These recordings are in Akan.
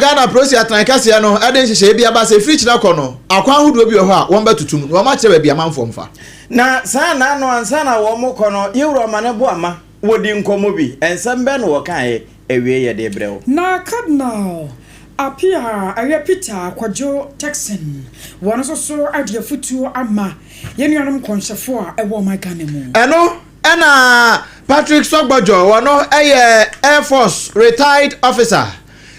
Ghana prosi atrankasia no eden hye bia ba se free china kono akwa hodo bi ho a won batutum no ma kire ba bia manfo mfa na sa na no ansa na wo mo kono yewro ma ne bo ama wodi nkomo bi ensem be no wo kan ewie ye de brew na cardinal apia aya Peter Kwadwo Texan wono so ade futu ama yenuanom konhyefo a ewo my Ghana mu eno ena Patrick Sogbojo wono Air Force retired officer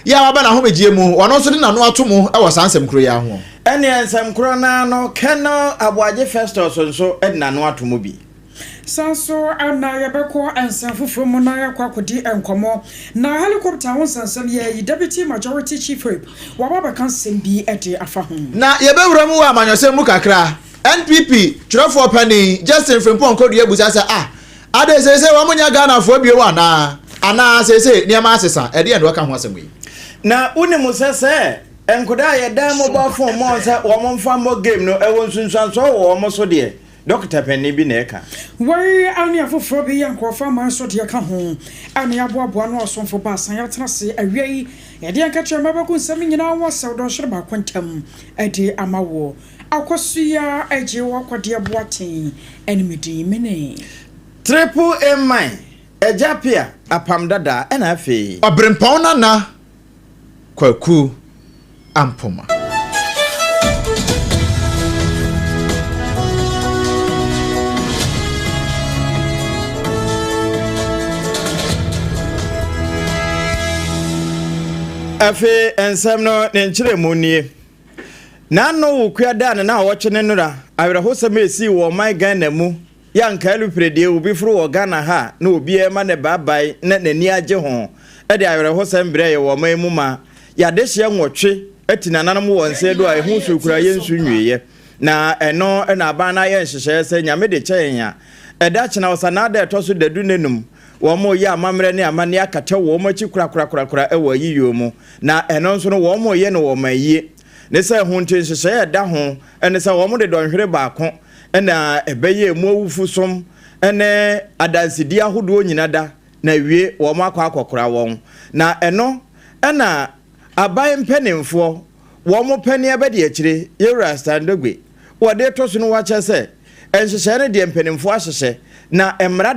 ya waba na homegie mu wono so de na no atomo e wo sansem kro ya ho ene ensem kro na no Colonel Abuaje Festus nso e na no atomo bi sanso ana yabeko ensem fufuro mu na yakwa kodi enkomo na helicopter won sansem ye deputy majority chief whip waba kan sembi ede afa ho na yebewura mu wa amanyosem mu kakra NPP Churofo Penny Justin Frimpong Kodie busa say ade sese wo munya Ghana fo bie wa na sese niam asesa ede endo ka ho asem yi na unimu sese enkoda ye dan mobile phone mo se wo mo mfa mo game no e won sunsuan so wo mo so de Dr. Penny bi na eka wari ani afoforo bi yankofa man so de ka ho ani aboabo no osonfo ba san yatena se awiei ye de anka twema ba kun sam nyina wo se do hwere ba kwantam ade amawo akosuya agyewa kodie boaten enimidi mene triple M ejapia APAM DADAA ena afi obrempon na kwaku ampoma afi ensem no ne nkyere mu nie na no wo kuada na wo twene nura awerehosem esi wo my Ghana mu yanka alupredie obi furu wo Ghana ha na obi e ma ne babai na nani agye ho e de awerehosem bre ye wo man mu ma ya de hye nwotwe atinananom wo nse do a ehu sokura yensu nwiye na eno na aba na ye nhyehyɛ sɛ nyame de kyɛnya ɛda kyena osana da ɛtɔ so dadu nenum wo mo ye amamre ne amane akata wo mo chi kura ewa yiyo mu na eno nso no wo mo ye no wo maye ne sɛ ho nhyehyɛ ɛda ho ɛne sɛ wo mo de dɔnhwere baako ɛna ɛbɛyɛ mu awufu som ɛne adansidi ahodo nyina da na wie wo mo akɔkora wɔn na eno ɛna aban mpanimfo wo mo pani abɛde akyire yewura standogbe wo de to so no wa kyɛ sɛ ɛnhyehyɛ ne de mpanimfo ahyehyɛ na emra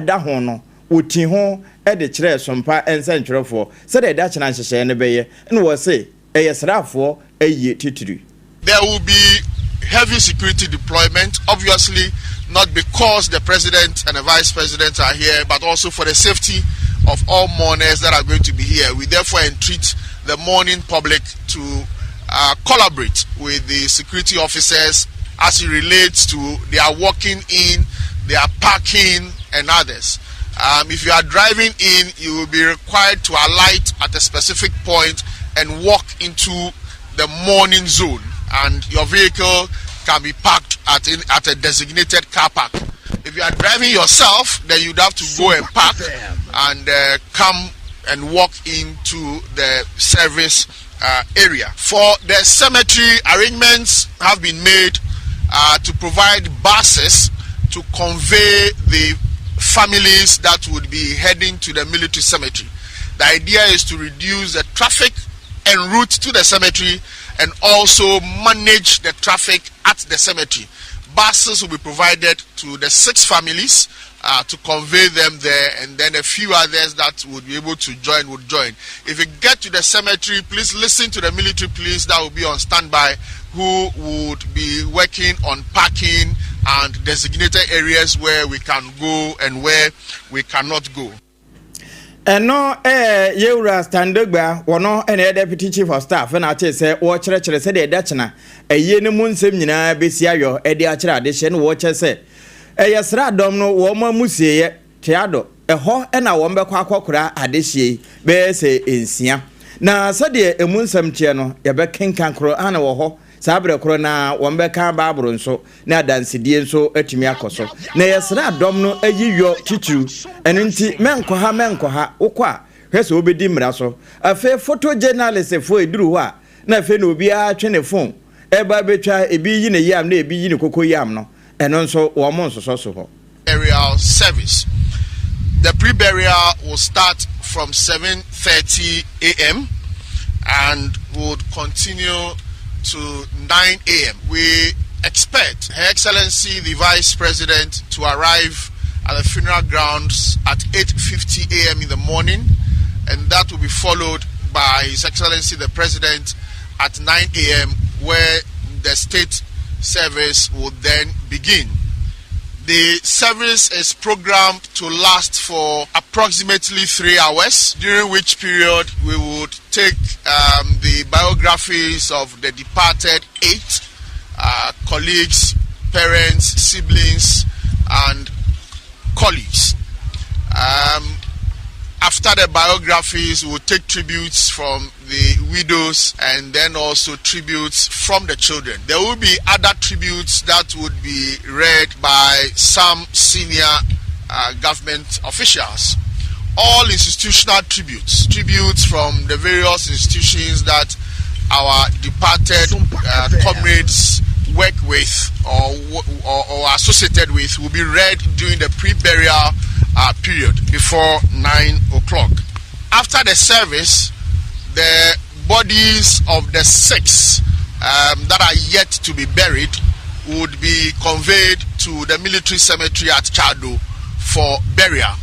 da ho no woti ho e de kire sompa ensentwerefo se de da kyena nhyehyɛ ne beye ne wo se eyesrafo ayi titiri. There will be heavy security deployment, obviously not because the president and the vice president are here, but also for the safety of all mourners that are going to be here. We therefore entreat the mourning public to collaborate with the security officers as it relates to their walking in, their parking and others. If you are driving in, you will be required to alight at a specific point and walk into the mourning zone, and your vehicle can be parked at a designated car park. If you are driving yourself, then you'd have to go and park and come and walk into the service area. For the cemetery, arrangements have been made to provide buses to convey the families that would be heading to the military cemetery. The idea is to reduce the traffic en route to the cemetery and also manage the traffic at the cemetery. Buses will be provided to the 6 families to convey them there, and then a few others that would be able to join would join. If you get to the cemetery, please listen to the military police that will be on standby, who would be working on parking and designated areas where we can go and where we cannot go. Eno yewura standogba wono ene deputy chief of staff na ate se wo kyerɛkyerɛ se de dachena eye ne mu nsɛm nyinaa besi ayo e de akyerɛ ade hye ne wo kyɛ se yesra dom no wo ma musieye tiado ɛhɔ ɛna wo mbɛkɔ akɔkora ade hye be se ensia na se de emu nsɛm tie no ye be kenkan kro ana wo hɔ sabre kro na wo mbɛka baabro nso na dansedie nso atumi akoso na yesra dom no ayiyo titru eno nti menko ha wokɔ hwese obedi mmra so afa photo journalist fo eduru ho a na afa no obi a twene phone eba betwa ebi yi ne yam na ebi yi ne kokko yam no eno nso wo mo nso so ho. Burial service. The pre-burial will start from 7:30 a.m. and would continue to 9 a.m. We expect Her Excellency the Vice President to arrive at the funeral grounds at 8:50 a.m. in the morning, and that will be followed by His Excellency the President at 9 a.m. where the state service would then begin. The service is programmed to last for approximately 3 hours, during which period we would take the biographies of the departed 8 colleagues, parents, siblings, and colleagues. After the biographies, we will take tributes from the widows and then also tributes from the children. There will be other tributes that would be read by some senior government officials. All institutional tributes from the various institutions that our departed comrades work with or associated with will be read during the pre-burial period before 9 o'clock. After the service, the bodies of the 6 that are yet to be buried would be conveyed to the military cemetery at Chado for burial.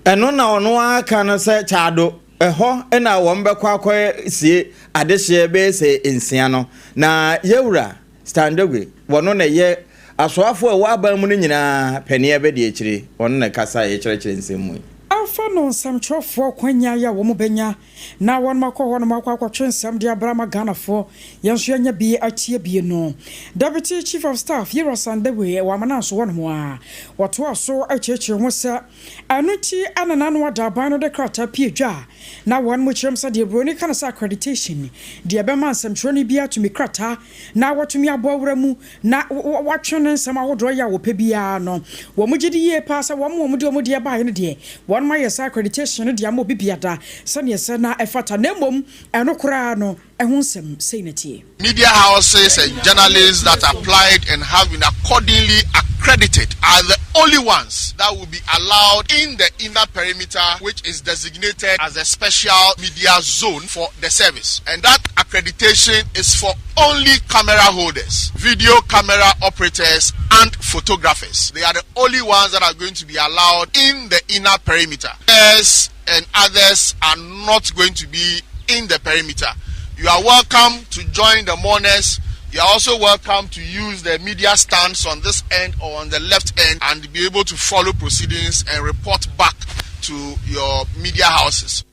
Eno na ono aka no se Chado eho na wo mbekwa akwa sie adehye be se ensia no na yewura standogwe wono na ye asoafo e wa ba mu nyina pani ebe de ekire wono na kasa ye kire nsemu Alpha no samchofo kwanya ya wo mubenya na won makọ nsam de abrama Ghana fo yenso anya bi atie bi no Deputy Chief of Staff Yero Sandewe wa mananso won ho a woto aso achechire ho sa anuti anana no wada ban no de krata piedwa na won mo chirem sa de broni kana sa accreditation de abema nsam ni bia to mi krata na wotumi abowra mu na watwene nsam awodo ya wo pebia no wo mugidi ye pa sa wo mo de ba ne de won my accreditation de amo bibiada sane yesa na efata nemom eno kura no ehonsem seinati. Media houses and journalists that applied and have been accordingly accredited are the only ones that will be allowed in the inner perimeter, which is designated as a special media zone for the service. And that accreditation is for only camera holders, video camera operators, and photographers. They are the only ones that are going to be allowed in the inner perimeter. Others and others are not going to be in the perimeter. You are welcome to join the mourners. You are also welcome to use the media stands on this end or on the left end and be able to follow proceedings and report back to your media houses.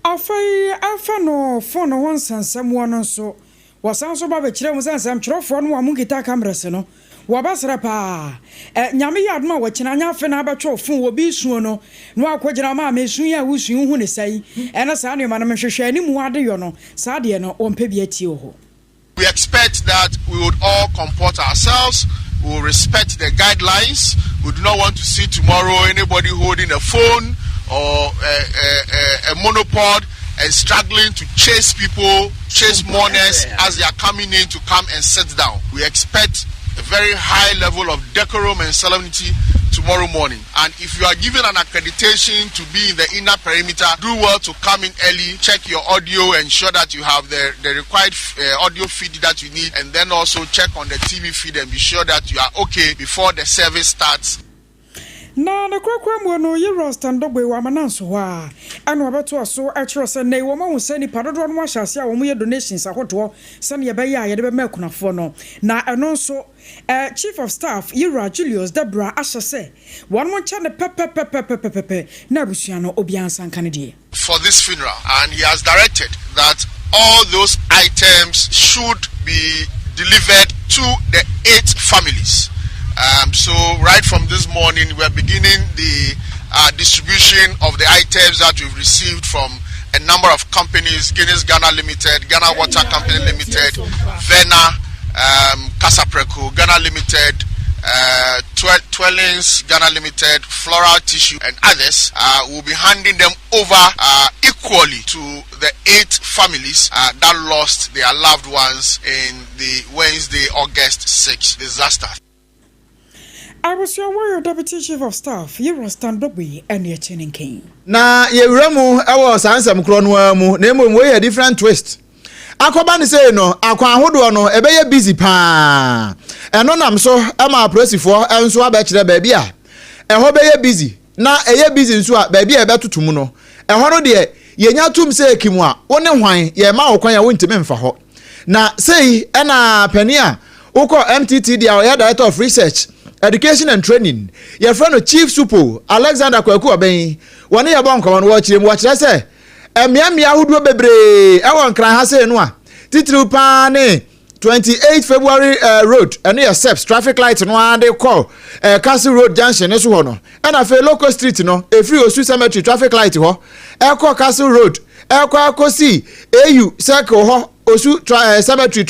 Alpha no phone one sansam one so wasanso ba be kire mu sansam kire phone no amugita cameras no wabasra pa nyame yadma wakina nya fe na abatwo phone wo bi suo no no akogira ma mesu ya wusu hu ne sai ena sa no ma no hwehwe ani mu ade yo no sa de no ompe bi atie ho. We expect that we would all comport ourselves. We will respect the guidelines. We do not want to see tomorrow anybody holding a phone or a monopod and struggling to chase people, chase mourners as they are coming in to come and sit down. We expect a very high level of decorum and solemnity tomorrow morning. And if you are given an accreditation to be in the inner perimeter, do well to come in early, check your audio, ensure that you have the required audio feed that you need, and then also check on the TV feed and be sure that you are okay before the service starts. Na na kwakwa mu no Yero Standogwe wa mananso wa anu abeto aso akiro se nei wo ma hu se ni padodo no ahyase a wo mu ye donations ahoto se ne ye be ya ye de be makunafo no na eno nso Chief of Staff Yero Julius Debra ahyase won mo cha ne pepe na busua no obiansa kan de for this funeral, and he has directed that all those items should be delivered to the 8 families. So right from this morning, we are beginning the distribution of the items that we've received from a number of companies: Guinness Ghana Limited, Ghana Water Company Limited, Vena, Casapreco, Ghana Limited, Twellings, Ghana Limited, Floral Tissue, and others. Will be handing them over equally to the 8 families that lost their loved ones in the Wednesday, August 6th disaster. I was your warrior deputy chief of staff, you were stand up with and your chinning king. Na ye wuramu ewo sansam kro no amu na emom we a different twist. Akoba ni say no akwa ahodo no ebeye busy pa. Eno nam so ama aprosifo enso abekire ba bia. Eho beye busy na eye busy nso a ba bia ebetutum no. Eho no de yenya tum say ekimu a wone hwan ye ma okwan ya wontime mfa ho. Na say ena pani a uko MTT dia o director of research education and training your friend chief supo Alexander Kwaku Oben woni ye bon ko no chire mu wa chire se emiamia huduo bebre e won kran ha se no a titiri pa ne 28 February road ene your steps traffic light no ade call Castle Road junction so ho no and afa local street no e free Osu cemetery traffic light ho e call Castle Road e call akosi AU circle ho Osu cemetery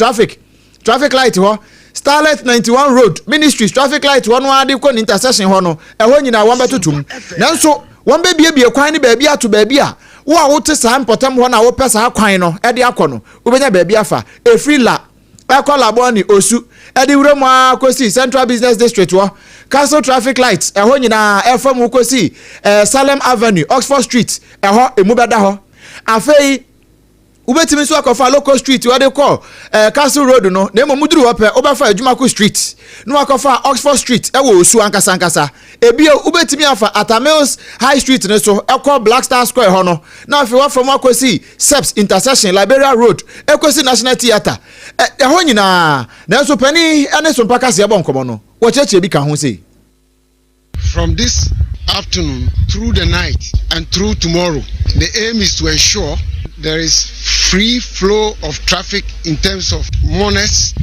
traffic light ho Starlight 91 Road Ministry traffic light one ade ko intersection ho no e ho nyina won betotum nanso won be bie kwan ni ba bia to ba bia wo a wote sa mpotam ho na wo pesa kwan no e de akono wo benya ba bia fa e free la akola boni Osu e de wura mu akosi Central Business District wo Castle traffic light e ho nyina e fam akosi Salem Avenue Oxford Street e ho emu beda ho afei ubetimi so akofa local street we dey call Castle Road no na emomuduru wo pe obafa Adwumako Street no akofa Oxford Street e wo Osu ankasa ebio ubetimi afa Atamils High Street ne so e call Black Star Square ho no na afi wa from akosi Seps intersection Liberia Road ekosi National Theatre e ho nyina na so pani ene so mpaka se bonkomo no wo cheche bi ka ho sei. From this afternoon through the night and through tomorrow, the aim is to ensure there is free flow of traffic in terms of mourners,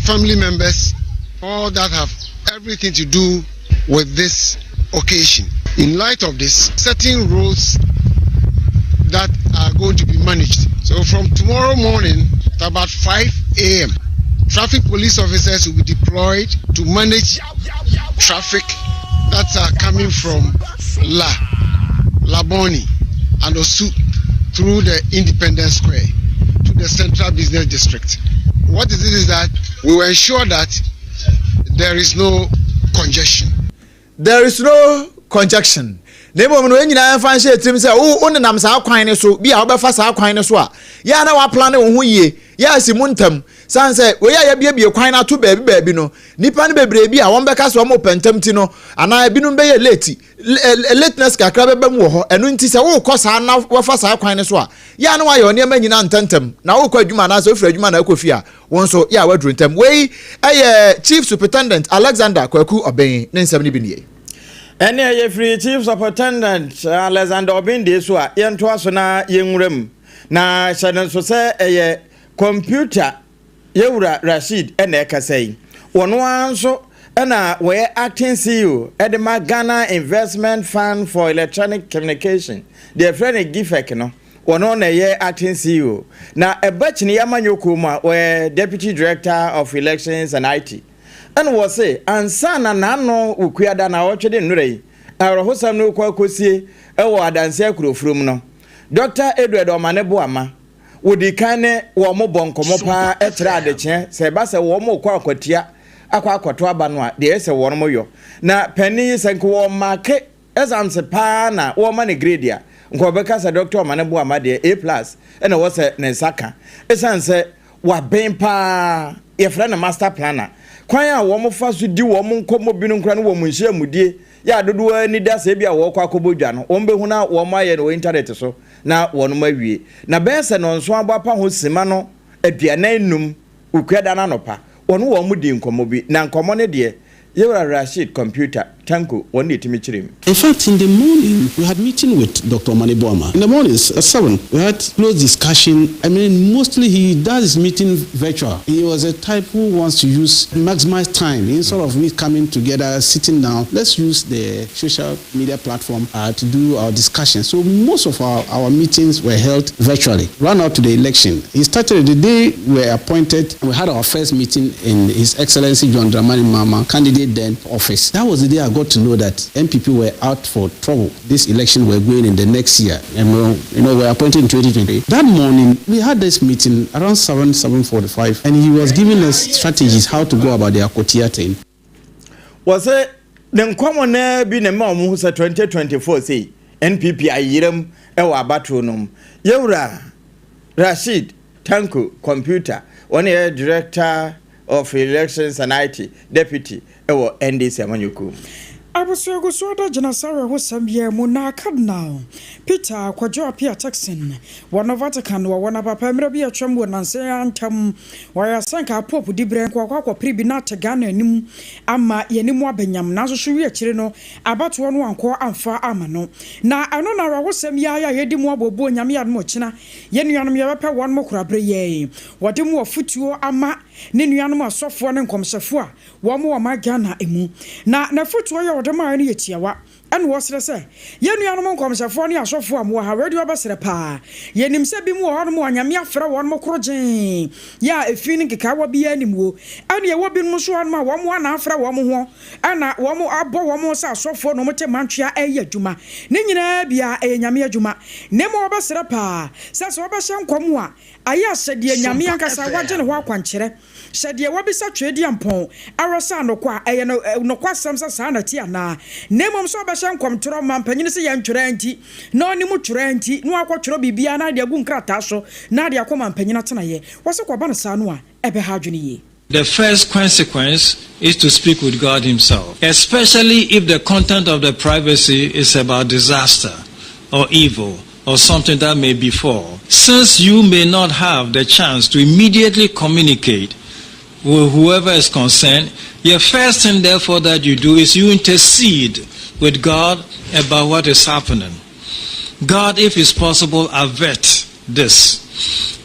family members, all that have everything to do with this occasion. In light of this, certain roads that are going to be managed. So from tomorrow morning at about 5 a.m., traffic police officers will be deployed to manage traffic that are coming from Laboni and Osu through the Independence Square to the Central Business District. What it is that we will ensure that there is no congestion. There is no congestion. Nemo no nyina emfa hye trim se wo nenam sa kwan ne so bia wo befa sa kwan ne so a ya na wa plan wo ho yie ya asimu ntam sanse we ya bia kwan na to baabi no nipa ne bebre bia won beka so mo pentam ti no ana binum be ye lateness kakra beba mu ho eno nti se wo kosa na wo fa sa kwan ne so a ya na wa ye one ma nyina ntantam na wo kwa adwuma na so ofra adwuma na akofi a won so ya wadru ntam we chief superintendent Alexander Kwaku Oben ne nsam ne bi ne ene ye free chief superintendent Alexander Oben de so a ye nto aso na ye nwuram na hyɛne so sɛ ɛyɛ computer yewura Rashid ene kasai wono anso ena we acting CEO edema Ghana Investment Fund for Electronic Communication the friend Gifek no wono na ye acting CEO na ebachini yamanyoko ma we deputy director of elections and IT and was say ansa na nano ukuada na otwede nnurei arahosam no kwa kosie ewo adanse akurofrom no Dr. Edward Omanebo ama wodi kane wo mo bonkomo pa etre adeche se ba se wo mo kwa akwatia akwato aba no a de se wo no yo na pani se nko wo make exams pa na wo ma ne grade a nko beka se Dr. Omanebo ama de A+ ena wo se ne saka esanse wa ben pa ye fra na master planner kwan a wo mo fa so di wo mo nkomo bi no nkra no wo mo nhia mudie ya dodo ani da se bia wo kwa akobodwa no wo mbehu na wo ma ye no internet so na wo no mawie na be se no nso abapa ho sima no aduanan num ukweda na nopa wo no wo mo di nkomo bi na nkomo ne de Yewra Rashid computer tanko one etimi chirim. In fact, in the morning we had meeting with Dr. Omanebo. In the mornings at 7 we had close discussion. I mean, mostly he does his meeting virtual. He was a type who wants to maximize time instead of we coming together, sitting down. Let's use the social media platform to do our discussion. So most of our meetings were held virtually. Run out to the election. He started the day we were appointed. We had our first meeting in His Excellency John Dramani Mahama, candidate then office. That was the day I got to know that MPP were out for trouble. This election were going in the next year, and we're appointed in 2020. That morning we had this meeting around 7:45, and he was giving us strategies how to go about the Akotia thing. Was it ne nkwamo na bi ne ma omo husa 2024 say NPP ayiram e wa abatro nom yewura Rashid Tanko computer one director of elections and IT deputy e wo NDC amanyoko Abusuego soda Janasara was some year Monaka now. Peter Quajo Pia Texan, one of Vatican, or one of a Pemrabia Tremble and say Antam, where I sank a pope Dibra Quaco Pribinata Ghana Ama Yenimwa Benyam Nazo Shuria Chirino, about one core and far amano. Now I know I was some yaya Yedimwabo Bonyamia Mochina, Yenianum Yapa one more crabre, what do more futu ama Ninianuma soft one and comsafua, one more my Ghana emu. Na futu Dama ni etiawa and was to say yenu yanom komsafo asofo am ha radio abasere pa yenim se bi mu ho no anyame afra won mo krogen ya efini keka wa bi animwo ane ye wo bi no so an ma wo mo na afra wo mo ho ana wo mo abo wo mo sa asofo no mo te mantwea eye adwuma ne nyina bia enyame adwuma ne mo abasere pa se so obahye nkom a aya sede nyame ankasa waje ne ho akwankyere sede wo bi sa twedi ampon arasa nokwa eye no kwa samsa sa na ti ana ne mom so obahye nkom toro mampanyine se yantwera nti no ni mu twera nti no akwotwero bibia na de agu nkrata so na de akoma mpanyina tena ye wo se kwa ba no sa no a ebe ha adwene ye. The first consequence is to speak with God himself, especially if the content of the privacy is about disaster or evil or something that may befall. Since you may not have the chance to immediately communicate with whoever is concerned, the first thing therefore that you do is you intercede with God about what is happening. God, if it's possible, avert this.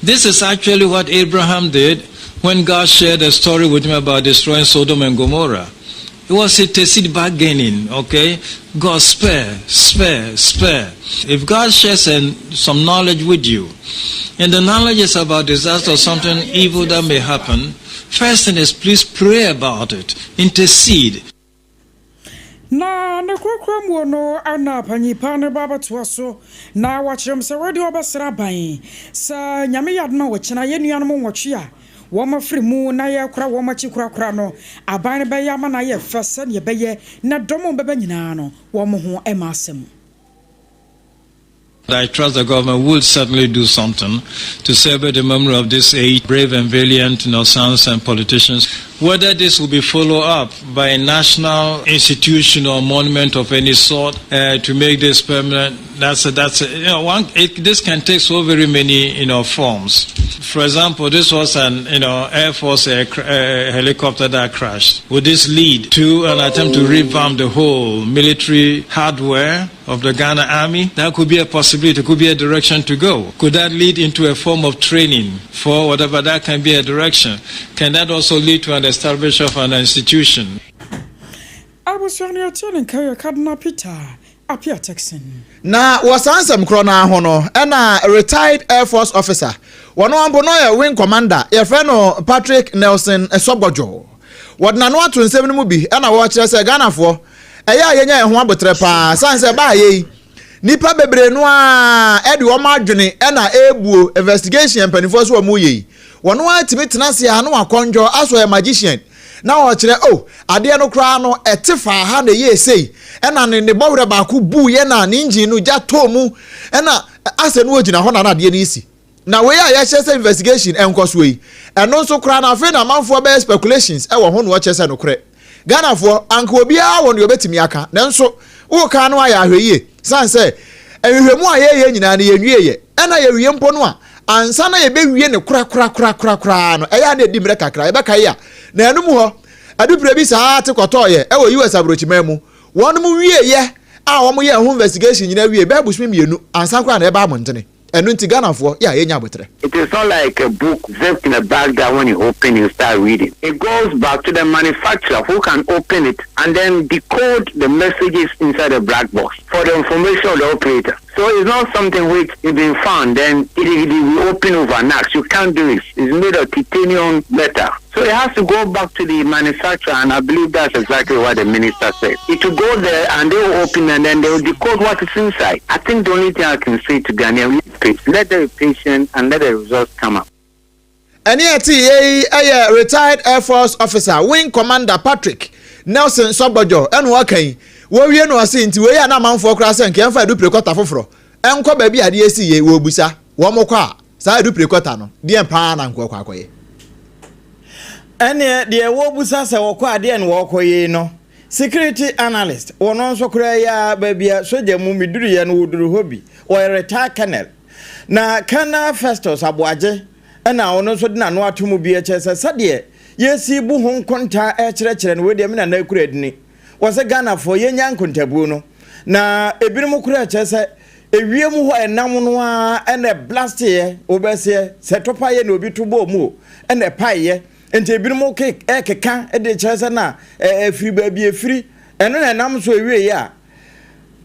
This is actually what Abraham did when God shared a story with him about destroying Sodom and Gomorrah. It was a tacit bargaining, okay? God, spare. If God shares some knowledge with you, and the knowledge is about disaster or something evil that may happen, first thing is please pray about it, intercede. Na ne kwakram wo no ana panyipa ne baba toaso na wachirem se wadi obasra ban sa nyame yadna wachina yenuanom nwotwe a wo mafri mu na ye kura wo machi kura no aban be ya ma na ye fese ne be ye na domo be nyina no wo mo ho e ma asem. I trust the government will certainly do something to celebrate the memory of these 8 brave and valiant sons and politicians. Whether this will be followed up by a national institution or monument of any sort to make this permanent, this can take so very many forms. For example, this was an Air Force helicopter that crashed. Would this lead to an attempt to revamp the whole military hardware of the Ghana Army? That could be a possibility. It could be a direction to go. Could that lead into a form of training for whatever? That can be a direction. Can that also lead to an establishment of an institution? I was on your turn carry Cardinal Peter Apia Texan. Na wasansam krona ho no na retired Air Force officer wono ambo no ya wing commander ye fe no Patrick Nelson Esobojo wodna no ato nsem no mu bi na wo kire se Ganafo eya yenya ho abotre pa sanse ba ye nipa bebre no a ede wo madwene na ebuo investigation panifo so mu ye wono atimi tenase a no akonjo aso a magician na wo kire ade no kra no etefa ha na ye sei na ne bowre ba ku bu ye na ne engine no ja to mu na ase no ogina ho na ade no isi na we ya chese investigation enkoso yi eno so kra na fe na manfo be speculations e wo ho no chese no kre Ganafo anka obi a wo no obetimi aka nanso wo ka no aya ahweye sanse ehwehwemu a ye nyina na yenwie ye na ye wie mpo no a ansa na ye be wie ne kra no eya na edimre kakra ye be kai ya na enum ho adupre bi sa ate kotoye e wo US abrochimemu wonum wie ye a wo mo ye ho investigation nyina wie be busumi mienu ansa kwa na e ba amontene enu nti Ganafo ya ye nya abotre. It is not like a book zipped in a bag that when you open you start reading. It goes back to the manufacturer who can open it and then decode the messages inside the black box for the information of the operator. So it's not something which is being found then it will open overnight. You can't do it. It's made of titanium metal. So it has to go back to the manufacturer, and I believe that's exactly what the minister said. It will go there and they will open and then they will decode what is inside. I think the only thing I can say to Ghanaians, let them be patient and let the results come up. Any retired Air Force officer, Wing Commander Patrick Nelson Sobojo enu wakan wo wie no ase nti we ya na manfo kra se nke mfa du prekota foforo enko ba bi ade esi ye wo busa wo mokọ a sa du prekota no de pa na nko kwakoye ene de wo busa se wo kọ ade en wo koye no security analyst wono nso kra ya ba bia soja mu miduru ye no woduru hobi o retire colonel na kana Festus Aboagye ena wono nso de na no atomu bi echese sade yesi bu ho nkonta ekyerɛkyerɛ no we de me na na kura adini wose Ghana for yenya nkontabu no na ebinom kura kyerɛ ewiem ho enam no a ene blast ye obese setopa ye na obi to bo mu ene paye enti ebinom keka de kyerɛ na efiri ba bi efiri eno na enam so ewie ya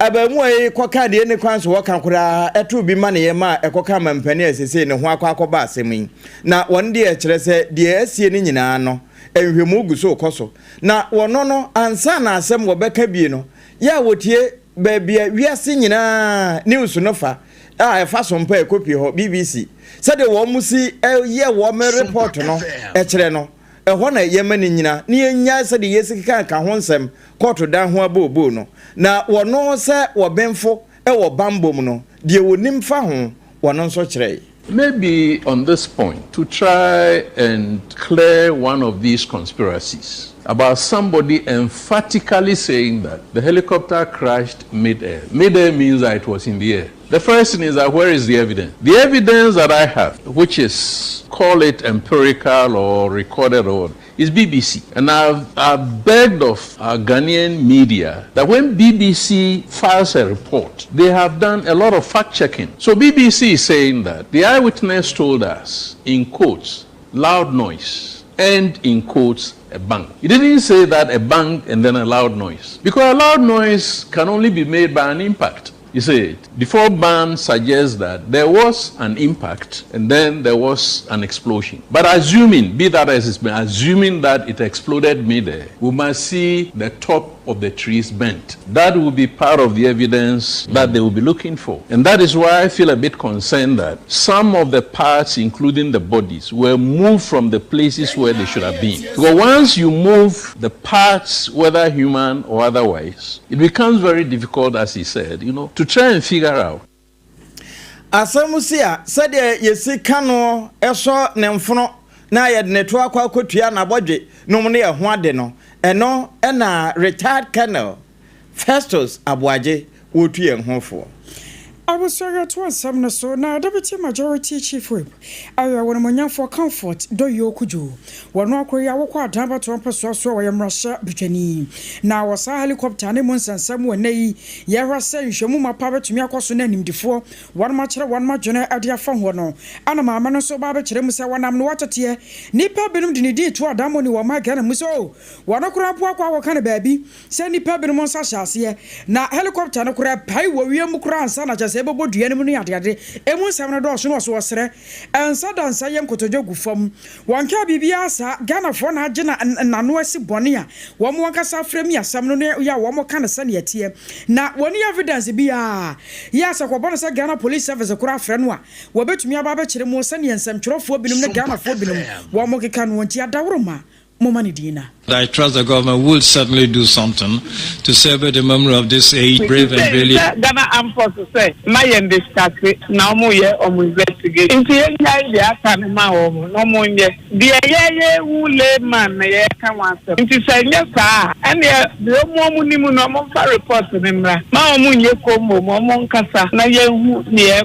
abamu ayi koka de ne kwan so woka kura eto bi ma ne ye ma ekoka mampani asese ne ho akwa asemi na won de kyerɛ de asie ne nyinaa no enhwemu guso koso na wono no ansa na asem wo beka bi no ya wotie ba bia wiase nyinaa news no fa efa SOMPA ekopi ho BBC said wo musi ye wo me report no kyerɛ no ho na ye mani nyina ne enya said yesikika ka ho nsem court dan ho abobo no na wono se wo benfo wo bambom no de wonim fa ho wono nso kyerɛ. Maybe on this point, to try and clear one of these conspiracies about somebody emphatically saying that the helicopter crashed mid-air. Mid-air means that it was in the air. The first thing is that where is the evidence? The evidence that I have, which is, call it empirical or recorded or is BBC. And I've begged of our Ghanaian media that when BBC files a report, they have done a lot of fact-checking. So BBC is saying that the eyewitness told us, in quotes, loud noise, and in quotes, a bang. He didn't say that a bang and then a loud noise. Because a loud noise can only be made by an impact. You see, the fourth band suggests that there was an impact and then there was an explosion. But assuming, be that as it's been, assuming that it exploded mid-air, we must see the top of the trees bent. That will be part of the evidence that they will be looking for. And that is why I feel a bit concerned that some of the parts, including the bodies, were moved from the places where they should have been. Because once you move the parts, whether human or otherwise, it becomes very difficult, as he said, to try and figure out. Asamusia said yesi kano eso nemfono na yed neto akwa kotua na bodwe no ne ho ade no eno na retired colonel Festus Aboagye wotu ye hofo. I was sorry to one some so now deputy majority chief whip. I want money for comfort do you kuju. One no koya wokwa adamba to ampeso so we mrasha bitwani. Na wasa helicopter ne monsensam wonai ye rasa nhwemu mapa betumi akoso na nimdifo. One machere one majone ade afa ho no. Ana mama no so ba bekere mu se wanam no watete. Nipa benum de ne di to adamo ni wo ma Ghana mu so. Wono kura po akwa wo kana baabi. Se nipa benum nsa hyase na helicopter no kura pai wo wiem kura ansa na ebo dua nemu no yade emu nsam no do so no so wosere ensa dansa yem kotojo gufam wanka bibia sa Ghana fo na age na no asi bone a wo mo wankasa frem ya sam no ya wo mo kana sane yatie na woni evidence bia ya sa ko bone sa Ghana police service kura frɛ no a wo betumi aba ba kyere mo sane ensam twerofo binum na Ghana fo binum wo mo keka no nti adawroma I trust the government will certainly do something to celebrate the memory of this age, brave and brilliant. Ghana Armed Forces say, my end is started now more year or investigate. In the end, the Asana Mao, no more yet. The who lay man, the come answer. It is a yes, and the more no more reports in him. Mamun Yakomo, Momon Casa, Naya, near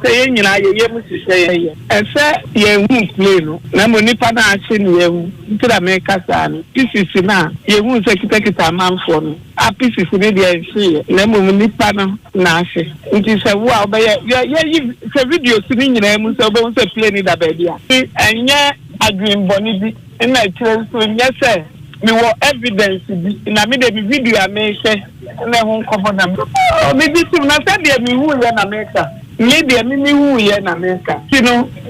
saying, you say, and say, ye won't play no. Namunipana, I make us an pieces na ye won sekita man for no a pieces ne dey see na mo ni pa no na ahwe nti se wo a ye se video si ni nyina mu se obo se play ni da ba dia enye agrin boni bi na tire so nye se me wo evidence bi na me dey video a me se na ho nkobo na me bi sim na se dey me hu ye na America media me hu ye na America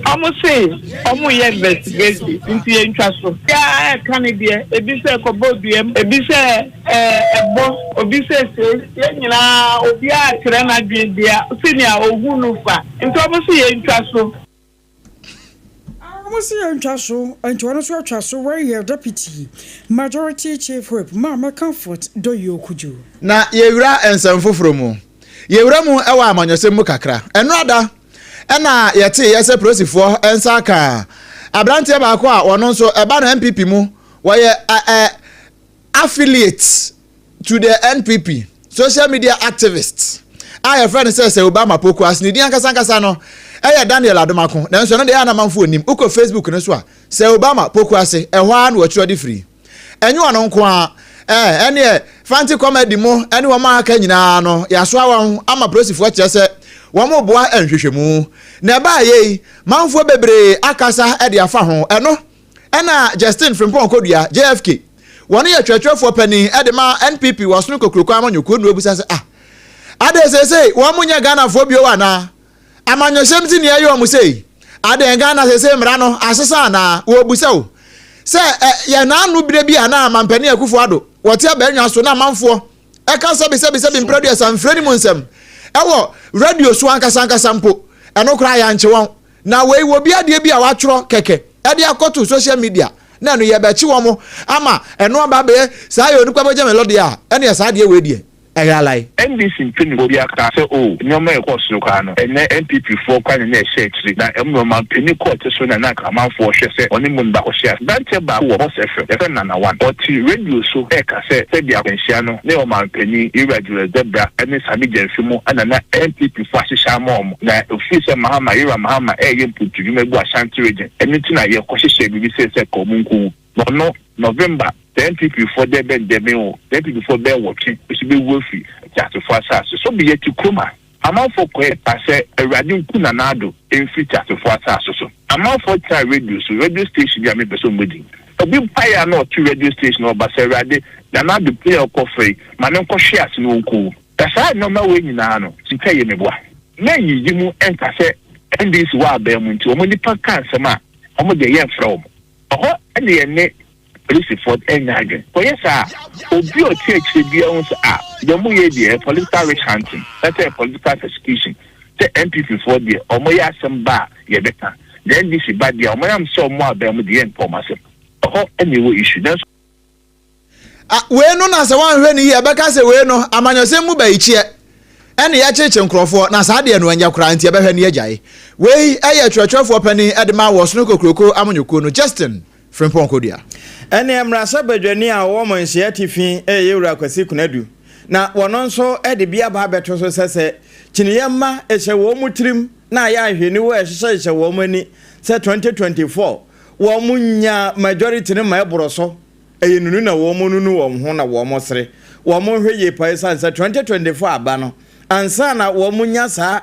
almost say almost investigation into interest ya Canada ebi say ko bodiem ebi say ebo obi say ye nyina obi a kire na dwen dia senior ohu no fa into almost say interest almost a chasso, and to honest your chasso where your deputy, majority chief whip, Mamma Comfort, do you could you? Na yewura ensem foforo mu yewura mu ewa amanyosem mu kakra enrada ena yete yese prosifo ensa ka abrante baako a wono nso eba na MPP mu woye affiliate to the NPP social media activists your friend says Obama poku as ni di ankasa no Daniel Adomako na nso no de ana manfo onim uko Facebook no so a say Obama poku ase ehwa na watchro di free enyu ono nko a ene fancy comedy mo ene wo ma aka nyina no yaso awon ama prosifo kire se wo mo boa enhwehwemu na ba ye manfo bebre akasa e de afa ho eno ena Justin Frimpong Kodua JFK woni ya twetwefo pani e de ma NPP wasunu kokroko amanyoko nu obusa se ade se wo munya Ghana fo bio wa na amanyosem ti ne ayo mu sei ade Ghana se mra no asesa na wo obusa o se ya na anu bire bi ana mampani akufo ado wote abanwa so na manfo e kan se bi producer amfreni mu nsem ewo radio so ankasa mpo eno kra ya nche won na we wo bi ade bi a watwro keke e de akoto social media na no ye be chi wo mo ama eno ba be sa yo ni kwa boje melody a ene ya sa de we die egalai NDC mpini go bia ka se nyoma e ko so ka no ene NPP fo kwa ne na share na emro ma mpini court so na na ka manfo hwe se oni mu nda ko share dante ba wo bo se fe e na one but radio so e ka se bia kwenhia no ne o ma mpini irregular debra ene sami jenfimu ana na NPP fo ahihia mo na office mahama e ye mputu megu Ashanti region ene ti na ye ko hye bibi se ko munku no November the NPP for the demo, the NPP for their working, it should be worthy just for us. So be it to Kuma. I'm out for quite I say a radio Kunanado in future to for us. So I'm out for time radio, so radio station, I mean, some wedding. A big fire not to radio station or Basse Radio, they're not the player of coffee, my uncle shares no cool. That's I no way in Nano, to tell you me what. Nay, you move and cassette, and this wild bear to only per cancer, ma, almost the year from. Oh, and the net. Police for again. But yes, Obi or THC be on the Muye, political rich hunting, that's a political persecution. The MPP for the Omoya some bar, ye better. Then this is bad, the Omoyam so more than the end for myself. Oh, anyway, issue. That's we no na se wan hwe ni ye beka se we no amanyosem mu ba ichie ene ya cheche nkrofo na sa de no anya kura ntie behwe ni ajae we eye twetwefo pani edema wo sno kokroko amanyoko no Justin Frimpong Kodua ene emrasa badwani a wo mo nhye atifi yewura kwasi kunadu na wono nso de bia ba beto so sese kiniyemma ehye wo mutirim na ya ahweni wo ehye wo mani se 2024 wo munya majority ne ma eboroso eyinunu na wo mununu wo ho na wo mosere wo mo hweye paisa se 2024 aba no ansa na wo munya sa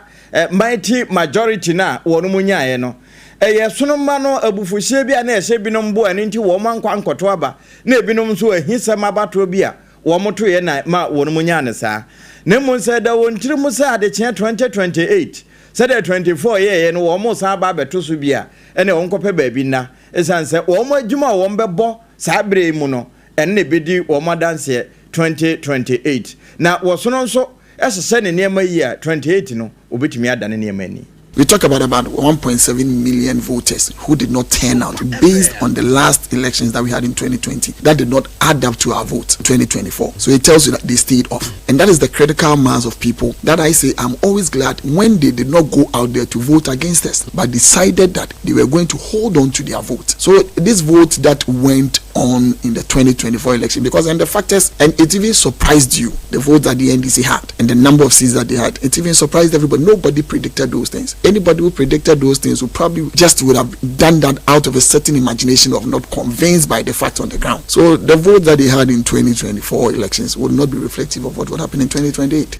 mighty majority na wo no munya no eye sonoma no abufuhie bia na ehye binom bo ani nti wo mankwa nkoto aba na ebinom so ahisem abato bia wo moto ye na ma wo no munya ne sa na mo se da won tirim sa de che 2028 se da 24 ye no wo mo sa ba beto so bia ene wo nkope ba bi na esanse wo mo adwuma wo mbebo sa bre mu no ene bedi wo mo danse 2028 na wo sono nso ehye ne niema yi a 28 no obetumi adane niema ni. We talk about 1.7 million voters who did not turn out based on the last elections that we had in 2020. That did not add up to our vote in 2024. So it tells you that they stayed off. And that is the critical mass of people that I say I'm always glad when they did not go out there to vote against us, but decided that they were going to hold on to their vote. So this vote that went on in the 2024 election, because and the fact is, and it even surprised you, the vote that the NDC had and the number of seats that they had, it even surprised everybody. Nobody predicted those things. Anybody who predicted those things would probably just would have done that out of a certain imagination of not convinced by the facts on the ground. So the vote that they had in 2024 elections would not be reflective of what would happen in 2028.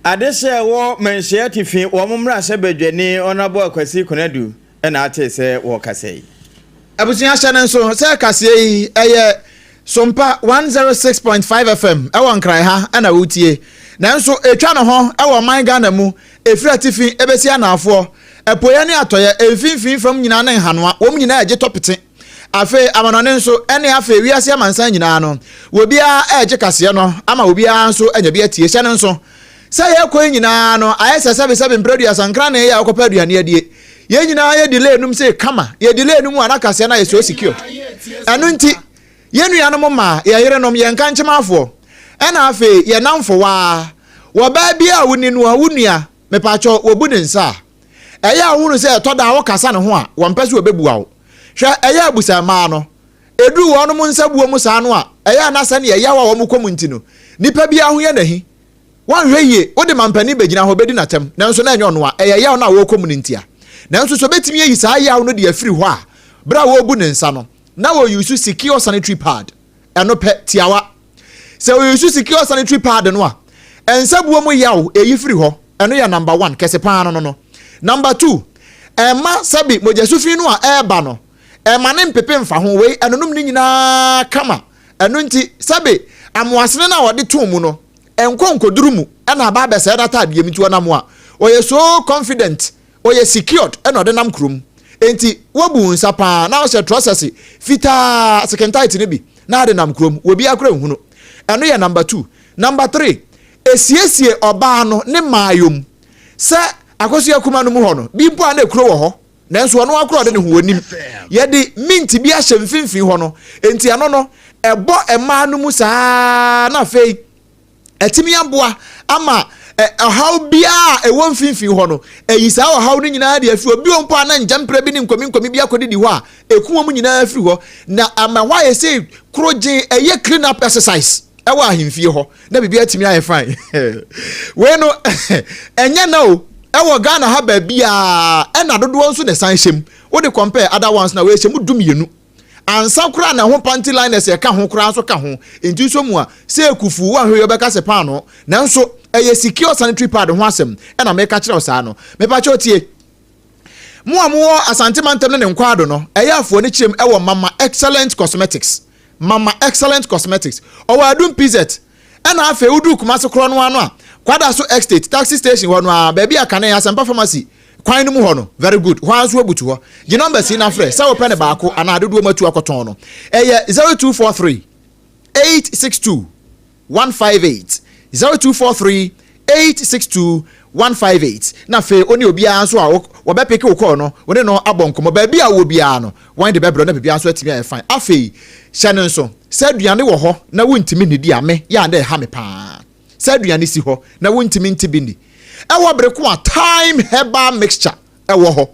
Adese wo menhye tifi wo momra se badwani onabo akwasi kunadu na ate se wo kasei abusia hye nso se kasei eye SOMPA 106.5 FM ewo nkran ha na wutie nanso etwa no ho ewo man Ghana mu efira tifi ebesi anafo epoye ne atoye emfinfin from nyina na nhanoa wo nyina eje topete afe amanone nso ene afe wiase amansan nyina no wo bia eje kase no ama wo bia nso anya bia tie hye nso se ye ko nyina no ayese sebe mpredu asankra na ye akopa aduane adie ye nyina ye delay num say kama ye delay num anakase na ye so secure eno nti ye nuanom ma ye yerenom ye nka nchemafo ena afe ye namfo wa wo ba bia woni no awunua mepacho wobu ne nsa eya awunu say to da wo kasa ne ho a wo mpese obebua wo hwe eya abusa ma no edu wo no mu nsa buo mu sa no a eya anasa ne eya wa wo mu komunti no nipa bia ho ye nahi wan hweye wo de mampani begina ho bedi natem nanso na enye ono a eya ya na wo komunti a nanso so betimi yi sa ya no de afiri ho a bra wo bu ne nsa no na wo use secure sanitary pad eno pe tiawa se wo use secure sanitary pad no a ensa buo mu yawo eyi firi ho eno ya number 1 kese pa no number 2 ema sabi mojesufi no a eba no ema ne mpepe mfa ho we eno num ni nyina kama eno nti sabi amwasene na wode to mu no enkonkodurumu ena ba be se data de yemti wona mo a oye so confident oye secured ena de nam krum enti wobu nsa pa na o se process fita second tight ne bi na de nam krum obi akora hunu eno ye number 2 number 3 esiesie oba no ne mayom se akoso yakuma no mu ho no bi mpo na ekuro wo ho nanso ono akoro de ne ho onim ye de mint bi ahye mfimfin ho no enti ano no ebo ema no mu saa na fei etimi aboa ama how bia ewo mfimfin ho no eyisa how no nyina de afi obi ompo ana njampre bi ni nkomi bia kodidi ho a ekuo mu nyina afi ho na ama why say kroje eye clean up exercise ewa ahimfie ho na bibia etimi aye fine we no enye na o ewo Ghana ha ba bia ena dodo nso ne san hyem wo de compare other ones na we hyem dumienu ansa kura na ho panty liners e ka ho kura so ka ho enti so mu a se ekufu wa hwe yobeka se pa no nanso eye secure sanitary pad ho asem ena me ka kire osa no me pa chotie mu amuo asante mantem ne nkwado no eye afo ne kirem ewo mama excellent cosmetics owo adum pz ena afa udu kuma se kro no ano a kwada so estate taxi station ho no a ba bia kana ya sampa pharmacy kwan no mu ho no very good ho anso abutu ho gi number si na frɛ sa wo pɛ ne baako ana adodo matu akoton no eye 0243 862 158 0243 862 158 na fe oni obi anso a wo be pick wo call no woni no abonkomo ba bia wo bia no wan de bebro na bia anso atimi aye fine afei hyane nso sa duane wo ho na wontimi nidi ame ya na ha me pa sa duane si ho na wontimi ntibi ni ewo breko a time herbal mixture ewo ho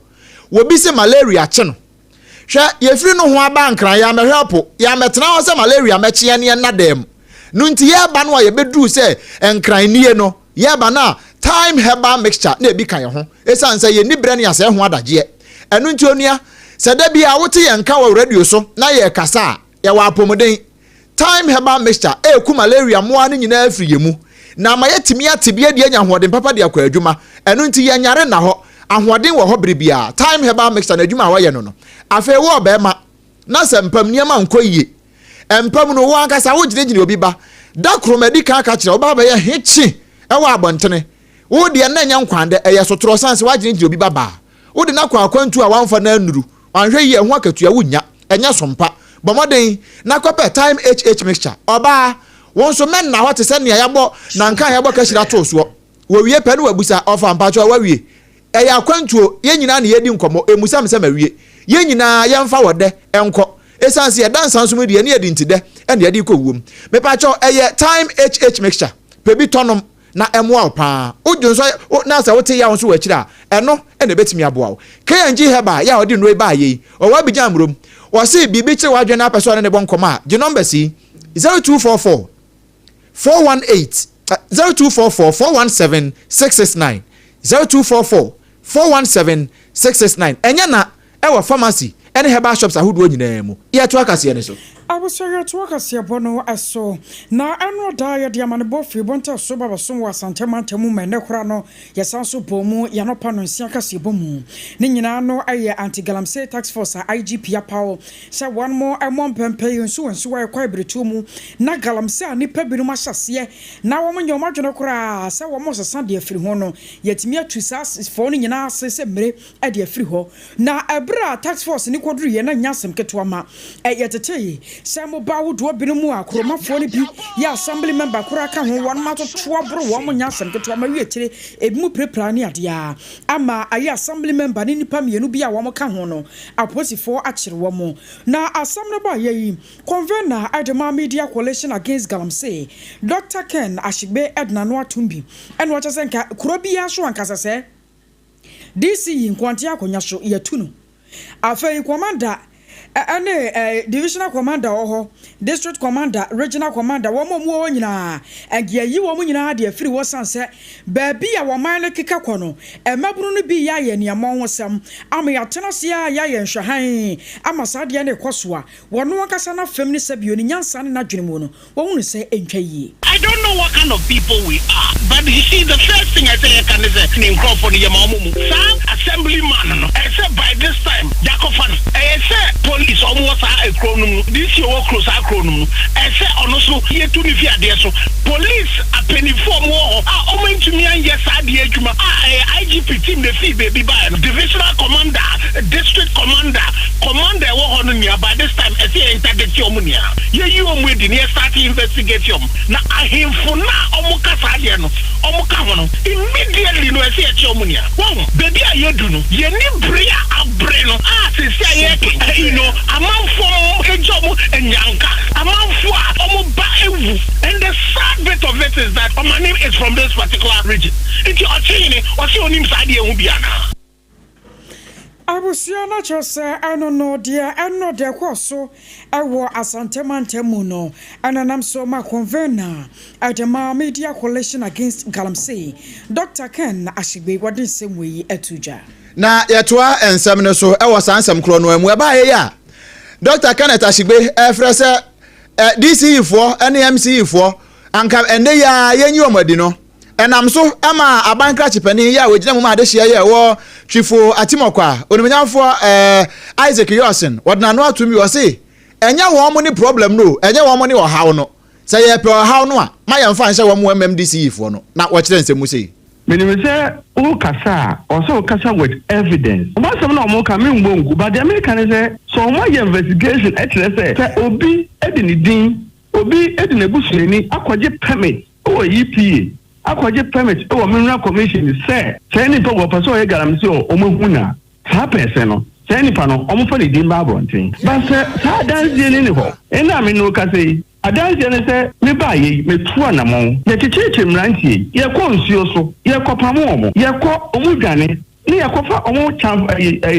wo bi se malaria che no hwe ye firi no ho aba nkran ya me help ya metena ho se malaria meche ne na dem no nti ye ba no ye bedu se nkran nie no ye ba na time herbal mixture na ebi kan ye ho esan se ye ni bre ne ase ho adaje enu nti onua se da bia wote ye nka wa radio so na ye kasa ye wa apomden time herbal mixture eku malaria mo an nyina afiri ye mu na ma yetimi atibia de anya hoden papa de akwa adwuma enu nti ye nyare na ho ahoden wo ho brebia time herbal mixture na adwuma wa ye no afa wo ba ma na se mpam niam ankoyie empam no wo ankasa wo gine obi ba da kromedi ka aka kire oba ba ye hechi ewa abontene wo de na nya nkwande eye sotoro sanse wa gine obi ba wo de na kwa akwantu a wanfa na anuru anhwe ye ho akatua wunya enya sompa bomoden na kope time hh mixture oba won so men na hote se ne yabo na nka yabo ka shira to so wo wie pe no wabusa ofa mpacho wa wie eye akwantu ye nyina na yedi nkomo emusam se ma wie ye nyina ye mfa wode enko esanse ye dansan so mu de ne yedi ntide ene yedi ko wom me pacho eye time hh mixture pebi tonom na emo pa ojunso na sa wote ya won so wachira eno ene betimi aboa KNG heba ya odi no ba ye o wa bijan mrom o se bibi kire wadwe na person ne bonkoma je number si 0244 418 0244 417 669 0244 417 669 enya na ewa pharmacy ene heba shops ahodo nyina mu ye to akase ne so abusaya to akase bono aso na eno da ya dia mane bofi bonta so baba so wa santemantem mene kora no yesanso bomu ya no pa no nsia akase bomu ne nyina no aye anti galamsey tax force IGP apawo sha one more amon pempe nso wa kwa bretu mu na galamsey ani pa binu ma hyase na wo monyo madwene kora sa wo mo sesa de afiri ho no yetimi atusa fo no nyina se mere ade afiri ho na ebra tax force ni koduru ye na nyasem ketwa ma yeteteye Samo bawo do binumu akroma fo ne bi ya assembly member kura ka ho won ma to bro wo mo nyasem keto ma wie kire ebimu prepare ne ade a ama ayi assembly member ne nipa mienu bi a wo mo ka ho no aposifo a kire wo mo na assembly ba yi convener Adema Media Coalition Against Galamsey Dr. Ken Ashigbe Edna no atumbi eno wa chese nka kuro bi ya so ankasa se DC nkwanti akonya so yetu no afei commander divisional commander oho district commander regional commander wo mo nyina agia yi wo nyina de afiri wo sanse ba bi a wo man ne keka kono emaburu no bi ya ye ne amon hosam ama ya tenase ya ye nhwahan ama sade ne kosoa wo no kasa na fam ne sabio ne nyansa ne na dwenemu no wo hunu se entwa yi. I don't know what kind of people we are, but you see, the first thing I say I can say in Crawford, some assemblyman, I said by this time, Jacofan, I said police almost are a chronom, this year work close a chronom, I said also here to the fear so police a penny for more, are to me and yes, I did IGP team the fee baby by divisional commander, district commander, war on me by this time, I say target your money. You are waiting here starting investigation. Now I hear for now omuka sadiano omuka hono immediately no ese echomunia won baby aye do no ye ni bria abreno se you know amanfo ejomu enyanka amanfo omu ba ewu and the sad bit of it is that my name is from this particular region it's your chain or see onim sadi e hu biana abusia na chose no dia eno de kwaso ewo asantemantemu no ananam so ma convener Adema Media Coalition Against Galamsey Dr. Ken Ashigbe wadin semwe etuja na yetoa ensem ne so ewo sansem kro no emu e ba ye ya Dr. Ken Ashigbe efrese DCE fo NMCE fo anka ende ya yenyi omadi no enam so ama abankra chipani ya wegina mu ma de hia ye wo twifo atimokwa onimnyamfo Isaac Yosin wadna no atumi wo se enya wo mo ni problem no enya wo mo ni ohaw no se ye pe ohaw no a ma ye mfa nse wo mo MMDC fo no na wo kire nsemu sei menim say o kasa also kasa with evidence o ma sem na o mo ka me ngbongu but the American say so mo ye investigation say obi edinidin obi edinebusuani akwaje permit o EPA akwaje permit o mineral commission say ni to go person e Galamsey o mo huna sa person no say ni pa no o mo fa ni din ba abronten but say sa dance ni ho ena me no ka say adanse ne say me ba ye me tu anamon ye checheche mrantie ye ko nsuo so ye ko pamo omo ye ko omudwane ni ye ko fa omo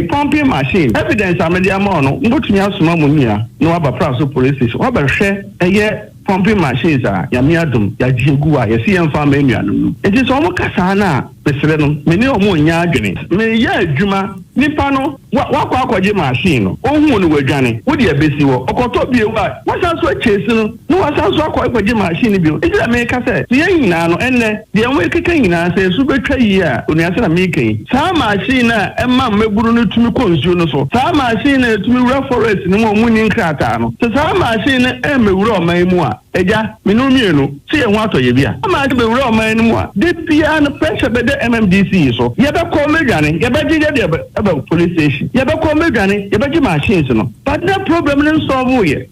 pumping machine evidence amedia mo no mbotumi asoma mo nia no aba praso police station wa ba hwe eye pumping machines ya miadum ya jiegu a ye si emfa ma enuanum enti so omo kasa na mesere no me ni omo nya adwene me ya adwuma nipa no wakọ akọje machine no ohun no wadwane wo de abesi wo okoto bie wa wasanso achesi no no wasanso akọje machine bio enti da me ka se ye nyina no enne de enwe keke nyina se su betwa yi a oni ase na me kan sa machine na emma mmeburu no tumi konsuo no so sa machine na tumi wura forest no mo muni nkrata no sa machine na emewura oman mu a eja menu mienu se ye ho atoye bia ama de bewura oman mu a de pia no pressure be de MMDC so ye be ko medwane ye be gije de about police station ye be ko medwane ye be gi machines no but that problem no solve ye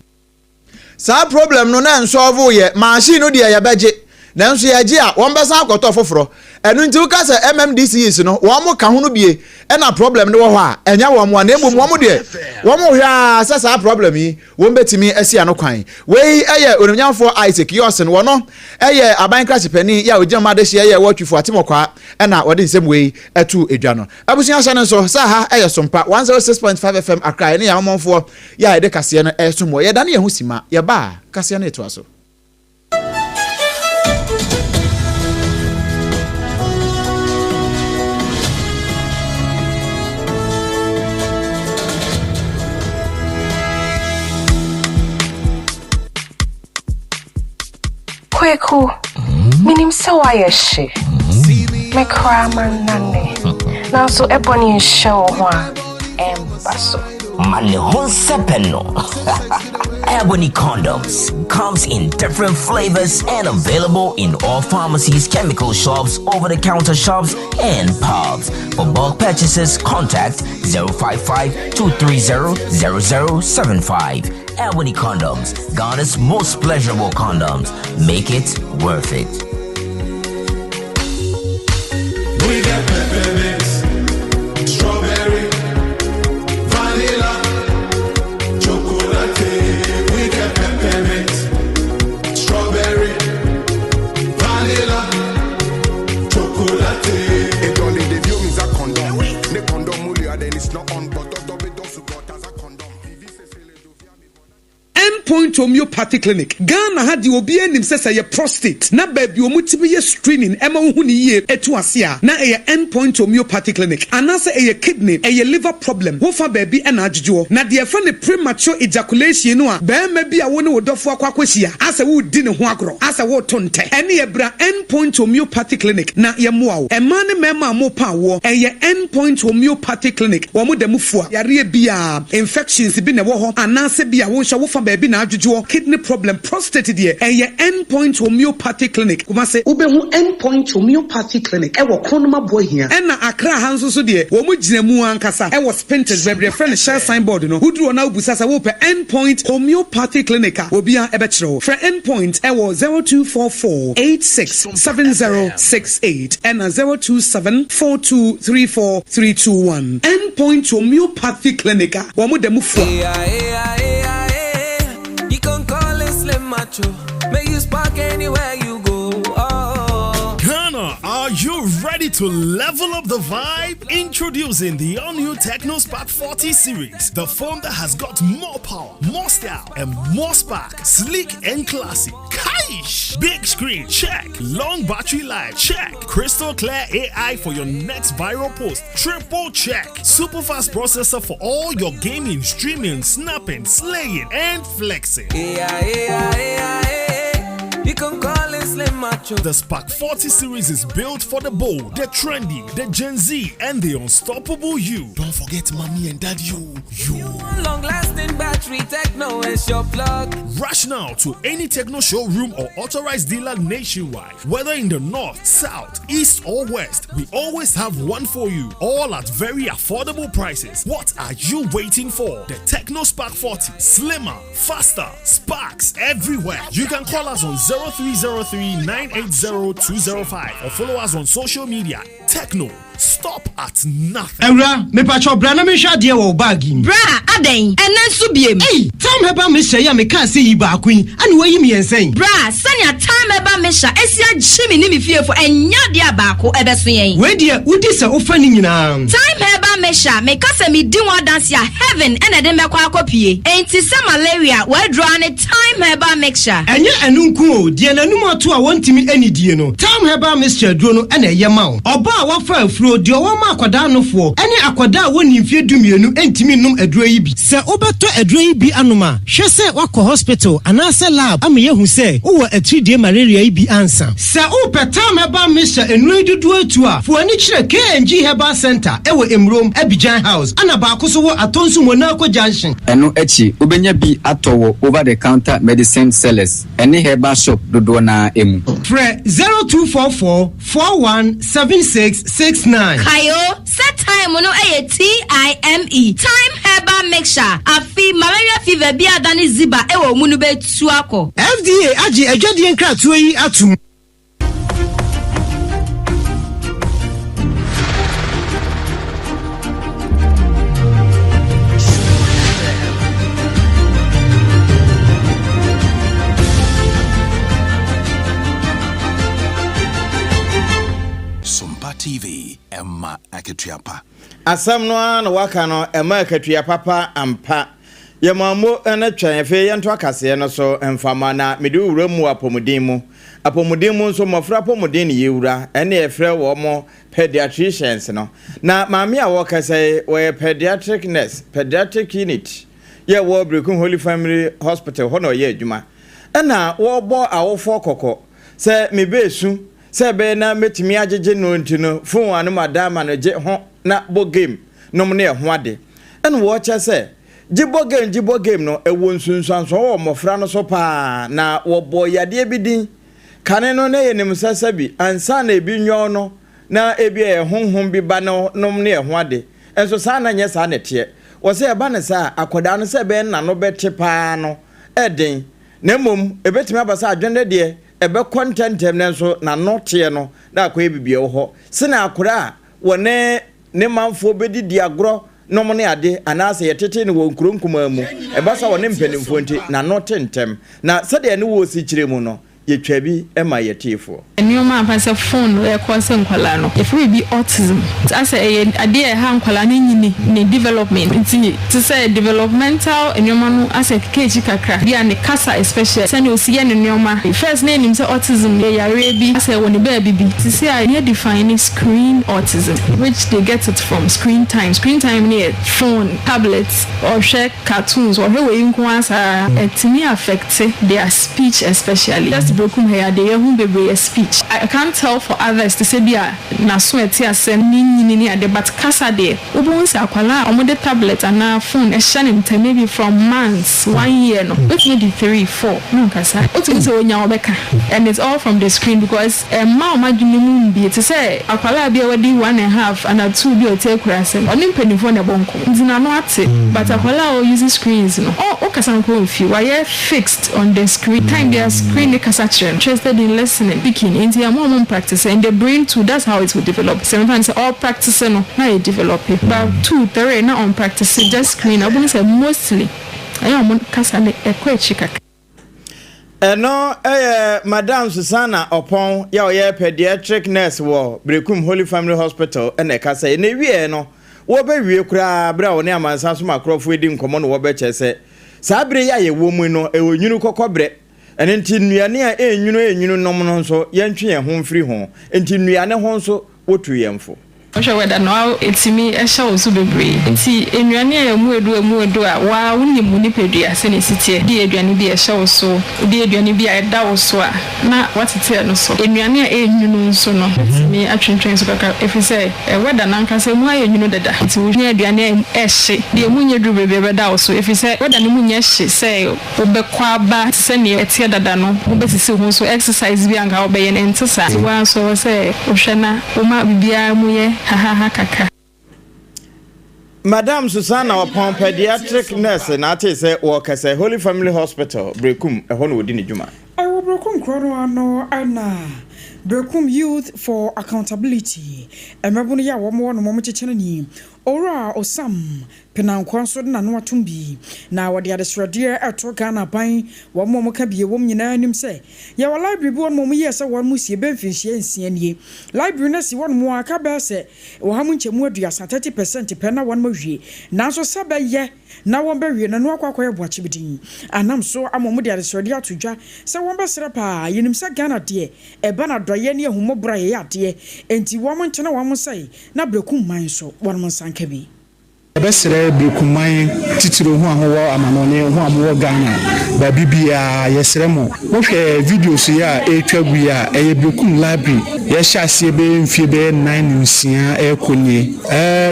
sa problem no na solve ye machine no de ye be gi nanso ye gi a won be san akoto foforo enu nti uka se MMDC no wo mo ka ho no bie e na problem no wo ho a enya wo mo na emu wo mo de wo mo hwa sa problem yi wo betimi asi ano kwan we eye onimnyamfo Isaac Yosin wo no eye abankra chipani ya ogema de hie eye wo twifo atimokwa e na wo de nsem we atu edwa no abusuan hye nso sa ha eye SOMPA 106.5 FM Accra ne ya omonfo ya ede kase no esumo ye da ne ye husima ye ba kase no eto aso Kweku, minim se wa ye she. Me kra man nane. Na so ebony show ho embaso. Mane hon sepeno. Ebony condoms comes in different flavors and available in all pharmacies, chemical shops, over-the-counter shops, and pubs. For bulk purchases, contact 055-230-0075. Ebony Condoms, Ghana's most pleasurable condoms. Make it worth it. We got peppermint, strawberry, vanilla, chocolate. We got peppermint, strawberry, vanilla, chocolate. It only the view means a condom. The condom mulia then it's not on, but don't support as a condom. Endpoint Homeopathy Clinic. Ghana had the obi anim say your prostate. Na baby omutibi ye screening ema hu ni ye etu asia. Na e Endpoint Homeopathy Clinic. Anase e kidney, e liver problem. Wo fa baby ena adjujo. Na de fa ne premature ejaculation no a be ma bi a wo ne wodofo akwakwahia. Asa wo di ne ho agro. Asa wo tonte. Ene ye bra Endpoint Homeopathy Clinic. Na ye moa wo. E ma ne mema mo pa wo. E ye Endpoint Homeopathy Clinic. Wo mo dem fua. Yare bia infections bi ne wo ho. Anase bia wo hwa wo fa baby na adjujo. Kidney problem, prostate dear, and your Endpoint Homeopathy Clinic. Kuma say, Ubehu Endpoint Homeopathy Clinic. I will Konoma boy here. And na Accra Hanso so dear, Womujinemu Ankasa. I was painted very friend share signboard, no. Who drew now Busasa Wope Endpoint Homeopathy Clinic. Wobia Ebetro. For Endpoint, I was 0244 867068 and 02742343321. Endpoint Homeopathy Clinic. Womudemu. May you spark anywhere you go. Oh. Ghana, are you ready to level up the vibe? Introducing the all-new Techno Spark 40 series, the phone that has got more power, more style, and more spark. Sleek and classy. Kaish! Big screen, check. Long battery life, check. Crystal clear AI for your next viral post, triple check. Super fast processor for all your gaming, streaming, snapping, slaying, and flexing. You can call it Slim Macho. The Spark 40 series is built for the bold, the trendy, the Gen Z, and the unstoppable you. Don't forget mommy and daddy you. Long-lasting battery, Techno is your plug. Rush now to any Techno showroom or authorized dealer nationwide. Whether in the north, south, east, or west, we always have one for you. All at very affordable prices. What are you waiting for? The Techno Spark 40. Slimmer, faster, sparks everywhere. You can call us on 0303-980-205 or follow us on social media. Techno, stop at nothing. Eura, me pacho brana me sha dia wo bagim. Bra, aden, enen so biem. Hey, time heba me sha ya me kan se yi ba kwin. Anu wayi me ensen. Bra, sanya time heba me sha esia jimi ni me fie fo enya dia ba ko ebeso yen. We dia udi se ofa ni nyina. Time heba me sha me ka se me di one dance ya heaven ene de me kwa akopie. Enti se malaria we draw ne time heba mixture. Enye enu nku o, die nanum ato a wontimi ani die no. Time heba mixture duro no ene ye ma o. Oba a wafa afro die o ma akwada no fo. Ene akwada woni mfie dumienu entimi num aduro yi bi. Se obeto aduro yi bi anoma, hwe se wakọ hospital anase lab ame yehu se wo atridie malaria yi bi ansa. Se o petam heba mixture enu dudu atu a, fo ani kire KNG Herbal Center ewo Emrom Abidjan House ana ba akoso wo atonsu Monaco Junction. Eno echi obenya bi atowo over the counter medicine sellers. Ene herbal shop dodo na emu. Fre 0244 417669. Kayo, set time no TIME. Time Herbal Mixture. Afi malaria fever bi adani ziba ewo munu be tuako. FDA aji ejadi enkratu yi atum. SOMPA TV Emma Aketuyapa. Asam no na waka no Emma Aketuyapa ampa. Ye mammo ene twan fe ye nto akase no so emfama na mede wura mu apomudin mu so mofra apomudin ne yewura ene efre wo mo pediatricians no na maami a wo kase we pediatric nurse pediatric unit ye wo Obrempong Holy Family Hospital ho no ye adwuma ena wo bo awofo kokko se me besu se be na metimi agege no ntino fun anu madama no je ho na bo game no mo ne ho ade ena wo kese Jibo game no ewo nsunsuanso wo mofra no so pa na wo boyade bidin kane no na yenim sasabi ansa na ebi nwo no na ebi honhom bi ba no nom ne ho ade enso sa na nye sa na tie wɔsɛ ɛba ne saa akwadaa no sɛ bɛn na no bɛte paa no ɛden na mmom ebetumi abasa adwende de ebe contentem ne nso na note no na akwa bibie wo ho sena akora wone ne manfo bedi diagro no mo ne ade anase yetete ne wo nkronkuma mu eba sa wone mpanimfo nti na note ntem na sede ne wo si kire mu no yetwa bi ema yetifo enioma ampa phone e cause nkwala no if we be autism as a ade e ha nkwala ne nyini ne development nti to say developmental enioma no as a keji kakra bia ne kasa especially say ne osi ye ne enioma first name nim say autism ye yare bi as a woni ba bibi to say I need define screen autism which they get it from screen time near phone tablets or share cartoons or he we nko asa etimi affect their speech especially just broken here they who be speech I can't tell for others to say bia na so eti asem ni ade but kasa de obo nsa akwala omo tablet and phone e share him maybe from months 1 year no it may be 3 4 no kasa otu so onya obeka and it's all from the screen because ma madwene mu bi to say akwala bia wadi 1.5 and 2 bi o take kurasem onim penifo na bonko ndina no ate but akwala o use screens no o kasa nko fi why fixed on the screen time their screen kasa interested in listening speaking into your mom practice and the brain too that's how it will develop sometimes all practice no how it develop but 2 3 na on practice just screen I won't say mostly I am kasa ne ekwechi eno Madam Susanna Opon ya oye pediatric nurse wo Brekum Holy Family Hospital ene kasa ne wie no wo be wie kura bra wo ne amansa so makrofo edi nkomo no wo be chese sabre ya ye wo mu no e wonyunu kokobre ene nti nnuane a enyunu nom no nso yentwe ye ho mfiri ho nti nnuane ho nso wotu yemfo Osha weda no etimi ehya osu bebre nti ennuane ya mu edu a wa wonni mu ni pedua se ne sitie di eduane bi ehya osu di eduane bi eda osu a na watete no so ennuane a enyunu nso no etimi atwentwen so kaka efise weda nanka se mu ayenyunu dada nti wonni eduane ehye di mu nyedu bebre beda osu efise weda ne mu nyehye se obekwa ba se ne etie dada no obesisi ho so exercise bi anka obeye ne ntisa wa so se ohwena uma bibia mu ye kaka Madam Susanna Opon pediatric nurse na ate say work say Holy Family Hospital Brekum e hono wodi ne djuma I will Brekum krono ano ana Brekum Youth for Accountability emebunu ya wo mo no mo chechene ni ora osam penankwan so na no atumbi na wode adesrade eto Ghana ban wo mo ka bie wom nyina anim se ya wa library bi won mo yesa won musie benfinhie nsia nie library na si won mo aka ba se wo ha munchemu aduasa 30% pe na won mahwie na so saba ye na won behwie na no akwakoye boache bidin anam so amomu de adesrade atodwa se won besere pa yenim se Ghana de e ba na doye ne ehumobra ye ade enti wo mo ntene wo mo sai na Brekum man so won mo sanka bi Besere Brekumai titiro ho ahowo amanone ho amowo Ghana ba bibia yesremo wo hwe videos ya etwagu ya eye Brekum library ye hyase be mfie be 9 nsia ekonye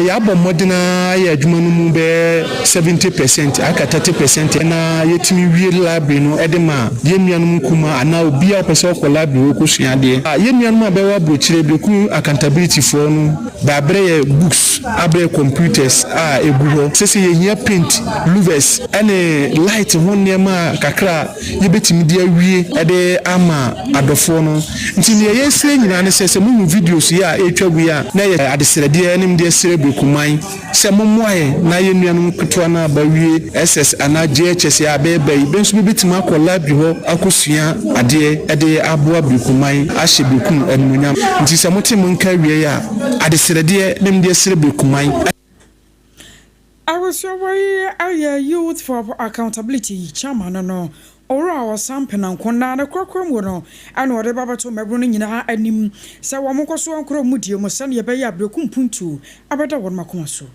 ya bɔ modena ya adwuma no mu be 70% aka 30% na yetimi wie library no edema ye nuanom kuma ana obi a pese ko library ko suade ye nuanom abewa brochire Brekum accountability for no ba bre books abre computers ebuho sese ye hia paint louvers ene light ho nema kakra ye betimi dia wie ede ama adofo no nti ne ye sire nyina ne sese mu videos ya etwagu ya na ye adesrede enim de sire Brekumai se momoe na ye nuanom ketoa na ba wie SS ana GHS ya bebe bensu betimi akọ library ho akosua ade ede aboa Brekumai ahye Brekum emunyam nti se motem nka wie ya adesrede enim de sire Brekumai I was your Youth for Accountability chairman no ora wa sampena nkona na kwakram wo no ana ode babato mebro no nyina anim se wo mkoso ankro mudie mo sane ye be ya Brekum puntu abeda won makomaso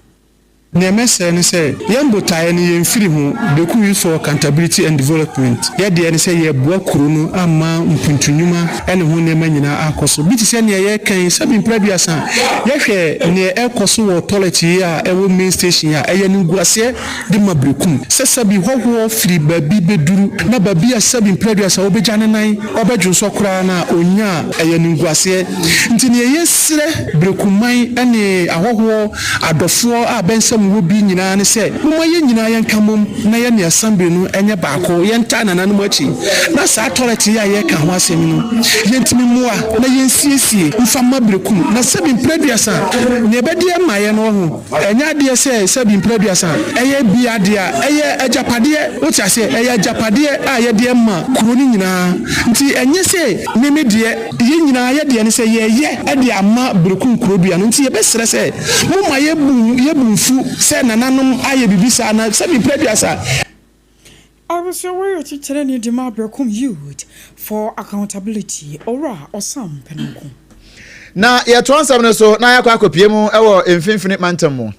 Nemese ne say yembotae ne yemfiri ho Brekum Youth for Accountability and Development ye de ne say ye boa kuro no ama mpuntunyuma ene ho nema nyina akoso biti se ne ye kan sabi mpraduasa ye hwe ne ekoso wo toilet ya ewo main station ya eye ne nguase de ma Brekum se sabi hoho firi babi beduru na babi asabi mpraduasa obejane nan obejunso kura na onya eye ne nguase ntini ye sire Brekumai ene ahoho adofo a bense wo bi nyina ne se mo ye nyina ye nkamom na ye ne assembly no enye baako ye nta na nanu achi na sa toilet ya ye ka ho asem no ye ntimi mua na ye nsiesie mfa mabrekum na sebi mpreduasa ne bedie ma ye no ho enya de se sebi mpreduasa eye bia de a eye ajapade o ti ase eye ajapade a ye de ma kuro ni nyina nti enye se meme de ye nyina ye de ne se ye e de ama brekum kuro bia no nti ye besere se mo ma ye bunfu se nananom aye bibisa na sebi mpreduasa. I was aware of teaching the Mabrokum youth for accountability or some penalty. Na ya transam so na yakwa akopie mu ewo emfinfini mantam mu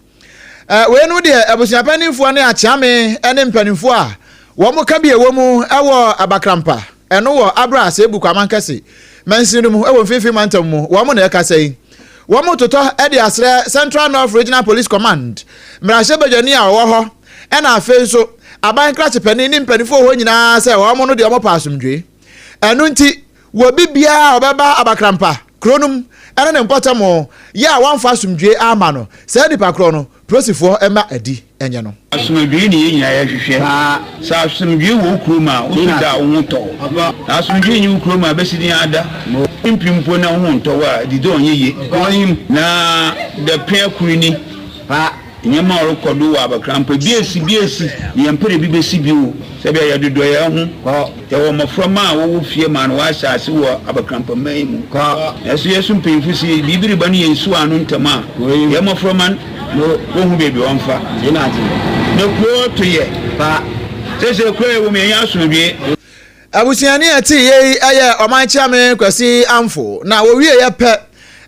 we no de abusuapanimfo na achiame ene mpanimfo a wo mo ka bie wo mu ewo abakrampa eno wo abra se buku amankase mansinu mu ewo emfinfini mantam mu wo mo na ekasai wo mo toto e de asre Central North Regional Police Command mrahye bejani a wo ho ena afen so aban krache pani ni mpanimfo ho nyina se wo mo no de wo pa asomdwe eno nti wo bibia obeba abakrampa kronum ana ne mpota mo ya wanfa sumdwe ama no se nipa kro no prosifo ema adi enye no asumdwe ni nyina ya hwehwe sa asumdwe wo kroma wo da wo to asumdwe ni wo kroma besidi ada impimpo na wo to wa dido onyeye na de pen kuruni pa nyama orokodo wa abakrampa biesi ne yampere bibesi biwo sebe ya dodo ya hu ya wo maframa wo fie ma no wa asase wo abakrampa mai mu yesu yesu mpemfu si bibiri banu yensu anu ntama ya maframa no wo hu bebi wonfa ne ko to ye pa sese ko e wo me ya asomdwe abusiani ati ye aye omanchiame kwasi amfo na wo wie ye pe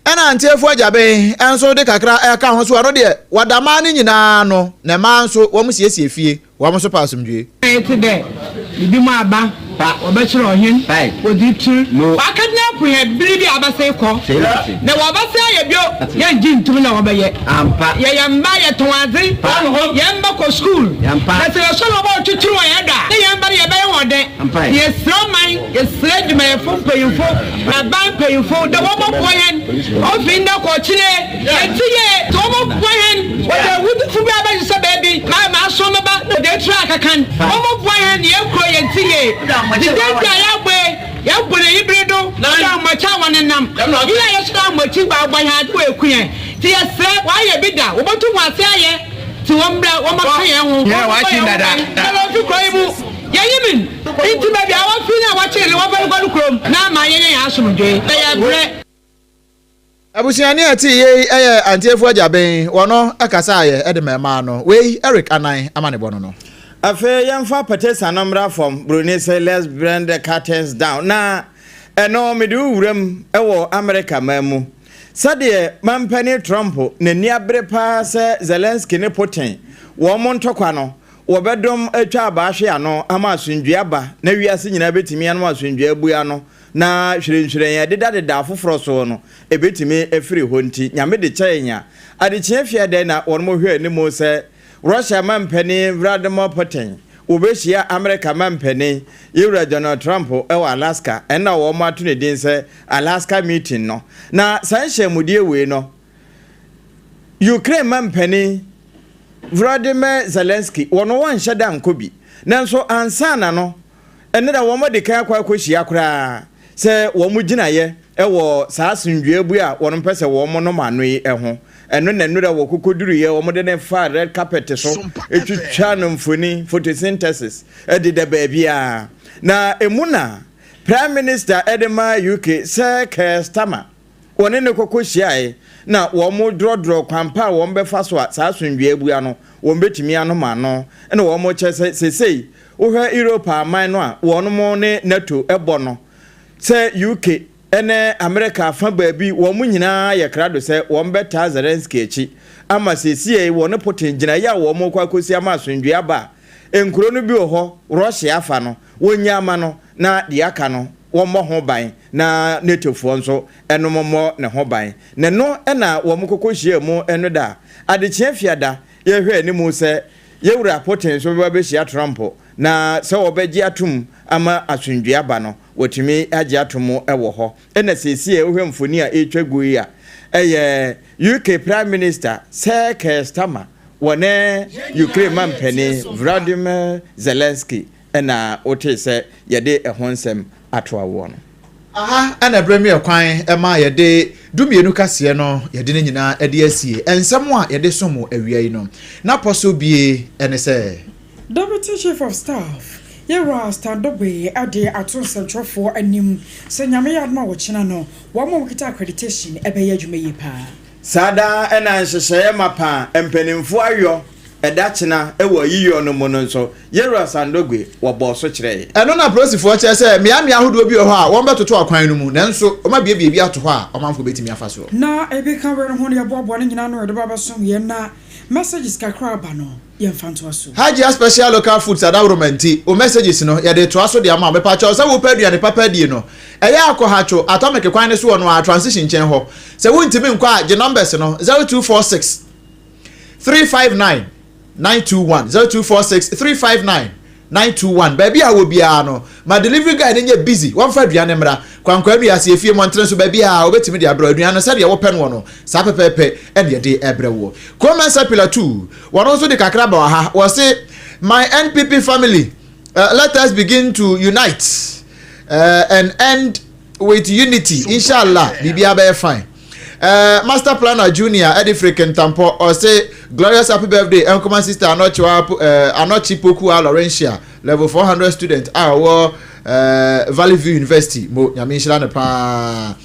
ana antefo ajabe enso de kakra eka ho so aro de wadama ni nyina no na ma nso wo musiesie fie wo mo so pa asomdwe today bibi mu aba pa obechire ohin oditu wakadna ku he biribi abase ko na wabase aye bio ye ngintum na wabeye ampa ye yamba ye tonwaze yamba ko school na se so lo bo twitru ye da yamba ye be wode ye sroman ye sreduma ye fo payinfo na ban payinfo de wo bo boyen ofinda ko chire ye tiye to wo boyen wo de wudu fu bi aba se baby ma so me ba de track kan wo boyen ye kro ye tiye the day ya bole hibredo na macha wanenam ya yesu machi ba gba ya do ekun ti yesre wa ye bida wo botu wase aye ti wo mbra wo maka ye hu ya wa chi dada na fi kro ibu ye yimin inti ba bia wa fi na wa chi le wa ba golu krom na ma ye ya asomdwe ya bre abusiani ati ye eye antefo ajaben wono akasa aye edemema no we Eric Anan amane bono no afe yemfa petesa number from Brunei say let's bring the curtains down na eno medu wuram ewo America mamu sade mampani Trump na ni abrepa se Zelensky ne Putin wo montokwa no wo bedom atwa abahwe ano ama asundua ba na wiase nyina betimi ano asundua abua no na hwirenhwiren ya deda afoforo so no ebetimi efiri honti nyame de kyenya ade kyefia de na wo mo hwe ni mo se Russia mampani Vladimir Putin obeshia America mampani yewra Donald Trump ewa Alaska ena wo ma to ne din se Alaska meeting no na sanhye mudie we no Ukraine mampani Vladimir Zelensky wono won hyeda nkobi nanso ansana no ene da wo mo de kan akwakohia kora se wo mo ginaye ewo saasundwe abu a wono pese wo mo no manoi eho eno na nura wo kokoduru ye wo mo de ne fa red carpet so etwitwa no mfoni photosynthesis edi de baabia na emuna Prime Minister Edema UK Sir Keir Starmer wone ne kokohia na wo mo drodro kwampa wo mbefa so saasundwe abu ano wo betimi ano mano ene wo mo chese sesei wo hwa Europe aman no a wono mo ne NATO ebo no se UK ene America fa baabi wo mu nyina ye krado se wo mbeta Zelensky echi ama sesie wo ne Putin gina ya wo mu kwakosi ama asundwe aba enkuro no bi ho Russia afa no wonya ama no na de aka no wo mo ho ban na netofo nso eno mo ne ho ban ne no na wo mu kokohie mu eno da ade chiafiada ye hwe ni mu se ye wura Putin so ba be hia Trump na se wo be gi atum ama asundwe aba no wotimi agi atomo ewo ho ena sesie ohwe mfoni a etwa gui a eye UK Prime Minister Sir Keir Starmer wone Ukraine man penny Vladimir Zelensky na ote se yede ehonsem atwa wo no aha ana bremi ekwan ema yede dumienu kase no yede ne nyina ede asie ensem a yede somo awiai no na poso bie ene se Deputy Chief of Staff Yera Standobe ade ato nsɛntwerɛfoɔ anim sɛ nyame yɛ adoma wɔkyena no wɔn mo kita accreditation ɛbɛyɛ adwuma yi pa sada ɛna nhyehyɛeɛ mapa mpanimfoɔ ayɔ ɛda kyena ɛwɔ yiyo no mu no nso Yera Standobe wɔbɔ so kyerɛ ɛno na prosifoɔ kyerɛ sɛ miamia ahodoɔ bi wɔ hɔ a wɔn bɛtoto akwan no mu nanso ɔma bie bi ato hɔ a ɔmanfo betimi afa so na ebi ka wɛre ho ne yɛboaboa no nyina no ɛde ba bɛsom yɛ na messages kakra aba no yɛmfanto aso Hajia special local foods adawromenti o messages no yɛde to aso de ama mepa kyɛw sɛ wo pa aduane papa die no ɛyɛ akɔhacho atomic kwan ne so wɔ no a transition nkyɛn hɔ sɛ wontimi nkɔ a gye numbers no 0246 359 921 0246 359 921 baby a wo bia no ma delivery guy ne nya busy won fa aduane mra kwankwa nu ase efie montre so baby a obetimi de abra aduane se de wo pɛ no no sa pepepe e de ebre wo comment pillar 2 won also de kakra ba ha wo say my NPP family let us begin to unite and end with unity inshallah bibia be fine Master Planner Junior Eddie Freaking Tampo or say glorious happy birthday Uncle sister Anochi Pokua Laurentia level 400 student our Valley View University mo nyame nhira ne pa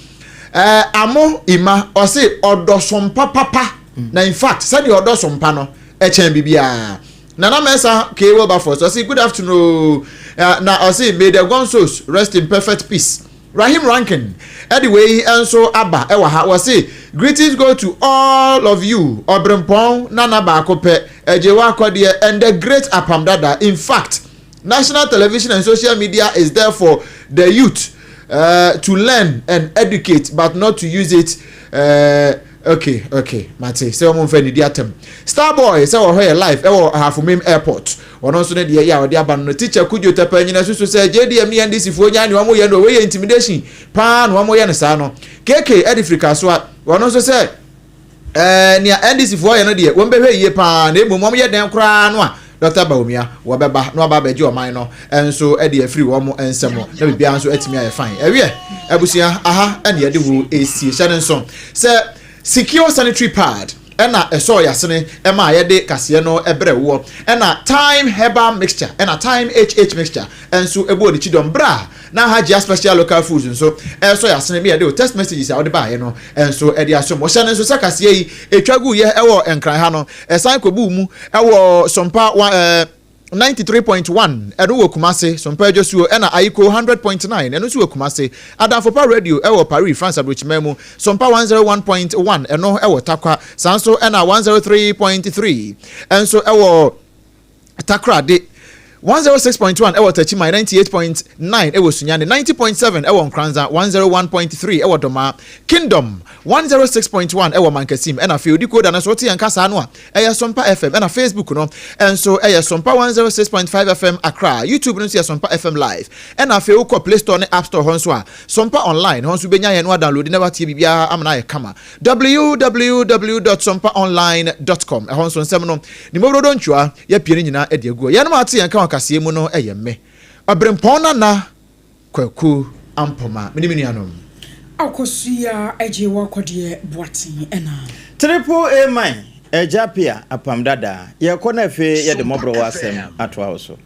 amo ima or say odosompa papa na in fact said the odosompa no echen bibia Nana Mesa K.W. Buffalo so say good afternoon na or say may the Gonsos rest in perfect peace. Rahim Rankin, anyway, and so Abba, Ewa, was say, greetings go to all of you, Obrempong, Nana Bakope, AGYEIWAA KODIE, and the great APAM DADAA. In fact, national television and social media is there for the youth to learn and educate, but not to use it. Okay, Mate, say I'm on Diatem. Starboy, say we're here live, half of airport. One also need the year, the abandoned teacher could you tap in as you say, JDM and this if we are one more way intimidation, pan one more Yanisano. KK Edifrica, so one also say, near and this if we are not dear, one baby ye pan, they will mommy damn crown. Dr. Baumia, Wababa, no Babajo minor, and so Eddie free one more and some more. Let me be answer at me. I find. Ebusia, aha, and the Edu AC Shannon song. Sir. Secure sanitary pad ena eso yasene ema yede kasieno ebrewo ena time herbal mixture ena time HH mixture enso ebo de chidom bra na Hajia special local foods nso eso yasene me yede text messages a wode ba ye no enso ede asom wo hyane nso sakase yi etwagu ye ewo enkran ha no esan kobu mu ewo SOMPA 93.1 eno wo Kumase SOMPA Josuo ena Ayiko 100.9 eno so wo Kumase Adanfopa radio ewo Paris France Abrochimemu SOMPA 101.1 eno ewo Takwa Sanso ena 103.3 enso ewo Takrade 106.1 ewo Tachima 98.9 ewo Sunyane 90.7 ewo Nkranza 101.3 ewo Doma Kingdom 106.1 ewo Mankasim ena Field code na so ti yankasa no a eya SOMPA FM ena Facebook no enso eya SOMPA 106.5 FM Accra YouTube no eya SOMPA FM live ena fe uko Play Store ne App Store honso a SOMPA online honso benya ye no download never tie bibia amna ye kama www.sompaonline.com honso nsem no ni mobrodo ntwa ye pie nyina e de aguo ye no ma tie yanka wakase mu no eyemme Obrempong na kwaku ampoma minimianom Akosuya AGYEIWAA KODIE boatin ena Triple A mine Ejapia APAM DADAA ye kona fe ye de mobro wasem atwa so